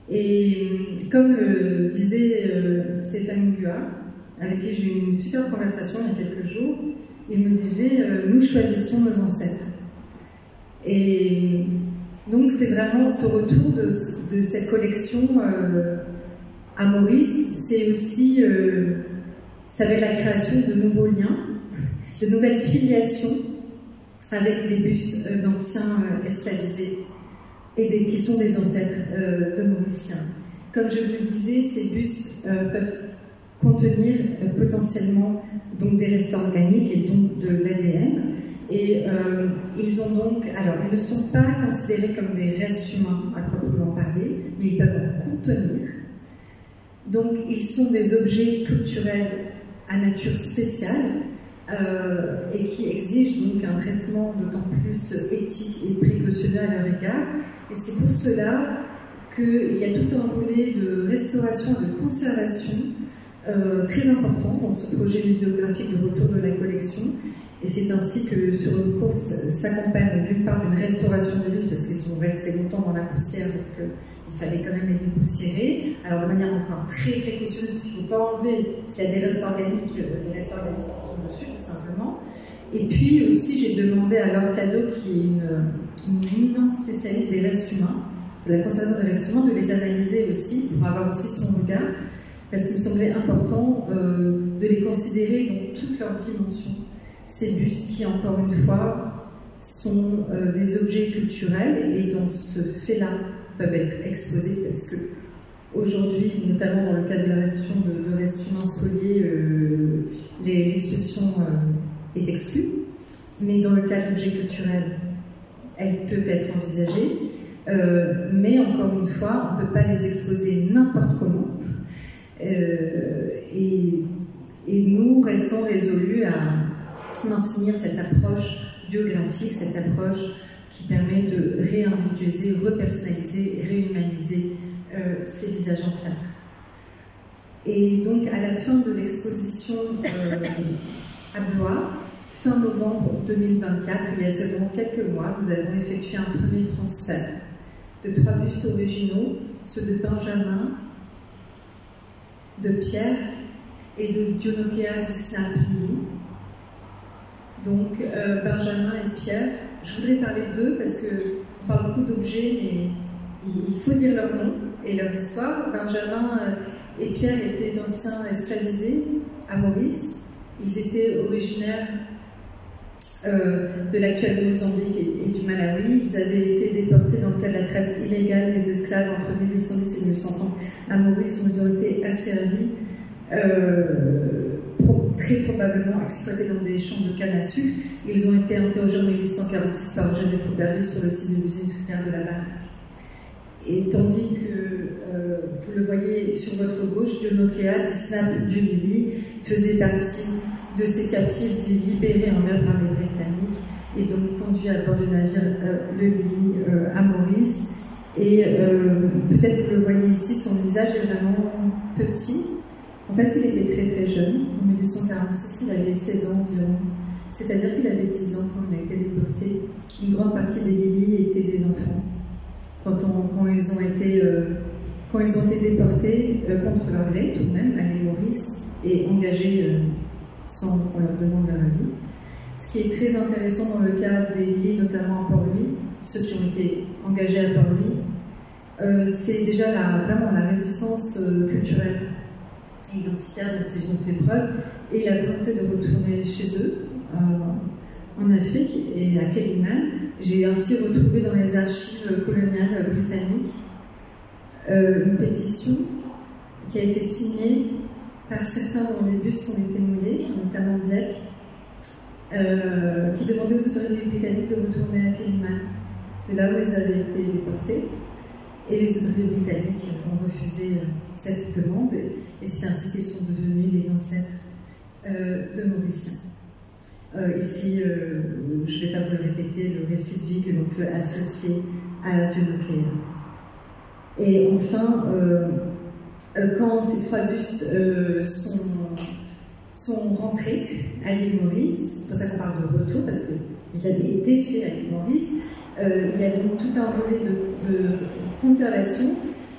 Et comme le disait Stéphane Gua, avec qui j'ai eu une super conversation il y a quelques jours, il me disait nous choisissons nos ancêtres. Et donc c'est vraiment ce retour de cette collection à Maurice, c'est aussi ça va être la création de nouveaux liens, de nouvelles filiations avec des bustes d'anciens esclavisés et qui sont des ancêtres de Mauriciens. Comme je vous le disais, ces bustes peuvent contenir potentiellement donc des restes organiques et donc de l'ADN. Et ils ont donc, alors ils ne sont pas considérés comme des restes humains à proprement parler, mais ils peuvent en contenir. Donc ils sont des objets culturels à nature spéciale et qui exigent donc un traitement d'autant plus éthique et précautionneux à leur égard. Et c'est pour cela qu'il y a tout un volet de restauration et de conservation très important dans ce projet muséographique de retour de la collection. Et c'est ainsi que ce recours s'accompagne d'une part d'une restauration des bustes, parce qu'ils sont restés longtemps dans la poussière, donc il fallait quand même les dépoussiérer. Alors de manière encore très précautionneuse, parce qu'il ne faut pas enlever, s'il y a des restes organiques qui sont dessus, tout simplement. Et puis aussi, j'ai demandé à Laure Cadeau, qui est une éminente spécialiste des restes humains, de la conservation des restes humains, de les analyser aussi, pour avoir aussi son regard, parce qu'il me semblait important de les considérer dans toutes leurs dimensions. Ces bustes qui, encore une fois, sont des objets culturels et dans ce fait-là peuvent être exposés parce que aujourd'hui, notamment dans le cadre de la restitution de restes humains spoliés, l'exposition est exclue, mais dans le cas d'objets culturels, elle peut être envisagée, mais encore une fois, on ne peut pas les exposer n'importe comment. Et nous restons résolus à maintenir cette approche biographique, cette approche qui permet de réindividualiser, repersonnaliser et réhumaniser ces visages en plâtre. Et donc, à la fin de l'exposition à Blois, fin novembre 2024, il y a seulement quelques mois, nous avons effectué un premier transfert de 3 bustes originaux, ceux de Benjamin, de Pierre et de Dionokea Disnapili. Donc, Benjamin et Pierre, je voudrais parler d'eux parce qu'on parle beaucoup d'objets, mais il faut dire leur nom et leur histoire. Benjamin et Pierre étaient d'anciens esclavisés à Maurice. Ils étaient originaires de l'actuel Mozambique et du Malawi. Ils avaient été déportés dans le cadre de la traite illégale des esclaves entre 1810 et 1830 à Maurice, où ils ont été asservis, très probablement exploités dans des champs de canne à sucre. Ils ont été interrogés en 1846 par Eugène de Fauberville sur le site de l'usine sucrière de la Baraque. Et tandis que, vous le voyez sur votre gauche, Dionocléa, Disnap Dulili, faisait partie de ces captifs dits libérés en mer par les Britanniques et donc conduits à bord du navire le Lily à Maurice. Et peut-être que vous le voyez ici, son visage est vraiment petit. En fait, il était très très jeune. En 1846, il avait 16 ans environ. C'est-à-dire qu'il avait 10 ans quand il a été déporté. Une grande partie des Lily étaient des enfants. Quand ils ont été déportés contre leur gré, tout de même, à l'île Maurice, et engagés sans qu'on leur demande leur avis. Ce qui est très intéressant dans le cas des Lily, notamment à Port-Louis, ceux qui ont été engagés à Port-Louis, c'est déjà vraiment la résistance culturelle et identitaire dont ils ont fait preuve, et la volonté de retourner chez eux, en Afrique et à Kellyman. J'ai ainsi retrouvé dans les archives coloniales britanniques une pétition qui a été signée par certains dont les bustes ont été moulés, notamment Dieppe, qui demandait aux autorités britanniques de retourner à Kellyman, de là où ils avaient été déportés. Et les autorités britanniques ont refusé cette demande, et c'est ainsi qu'ils sont devenus les ancêtres de Mauriciens. Ici, je ne vais pas vous le répéter, le récit de vie que l'on peut associer à Dionocléa. Et enfin, quand ces trois bustes sont rentrés à l'île Maurice, c'est pour ça qu'on parle de retour, parce qu'ils avaient été faits à l'île Maurice, il y a donc tout un volet de conservation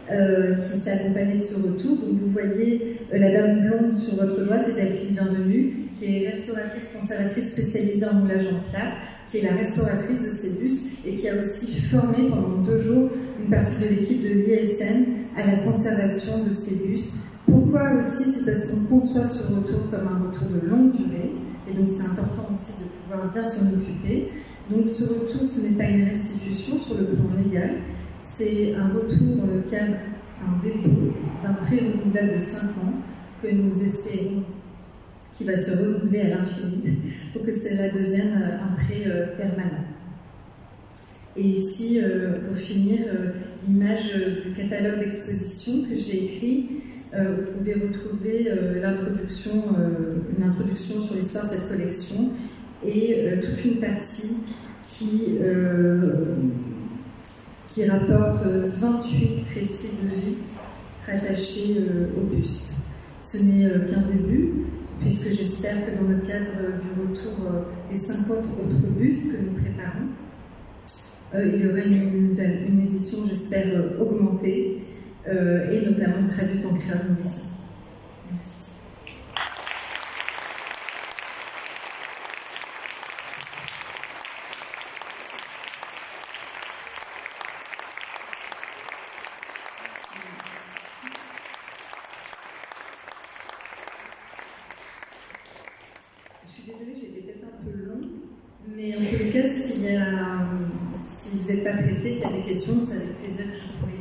qui s'est accompagné de ce retour. Donc vous voyez la dame blonde sur votre droite, c'est Delphine Bienvenue, qui est restauratrice conservatrice spécialisée en moulage en plâtre, qui est la restauratrice de ces bustes et qui a aussi formé pendant 2 jours une partie de l'équipe de l'ISN à la conservation de ces bustes. Pourquoi aussi? C'est parce qu'on conçoit ce retour comme un retour de longue durée, et donc c'est important aussi de pouvoir bien s'en occuper. Donc ce retour, ce n'est pas une restitution sur le plan légal, c'est un retour dans le cadre d'un dépôt, d'un prêt renouvelable de 5 ans que nous espérons qui va se renouveler à l'infini pour que cela devienne un prêt permanent. Et ici, pour finir, l'image du catalogue d'exposition que j'ai écrit. Vous pouvez retrouver une introduction sur l'histoire de cette collection et toute une partie qui rapporte 28 récits de vie rattachés au buste. Ce n'est qu'un début, puisque j'espère que dans le cadre du retour des 50 autres bustes que nous préparons, il y aura une édition, j'espère, augmentée, et notamment traduite en créole mauricien. Merci. Je suis désolée, j'ai été peut-être un peu longue, mais en tous les cas, si vous n'êtes pas pressé, qu'il y a des questions, c'est avec plaisir que je pourrai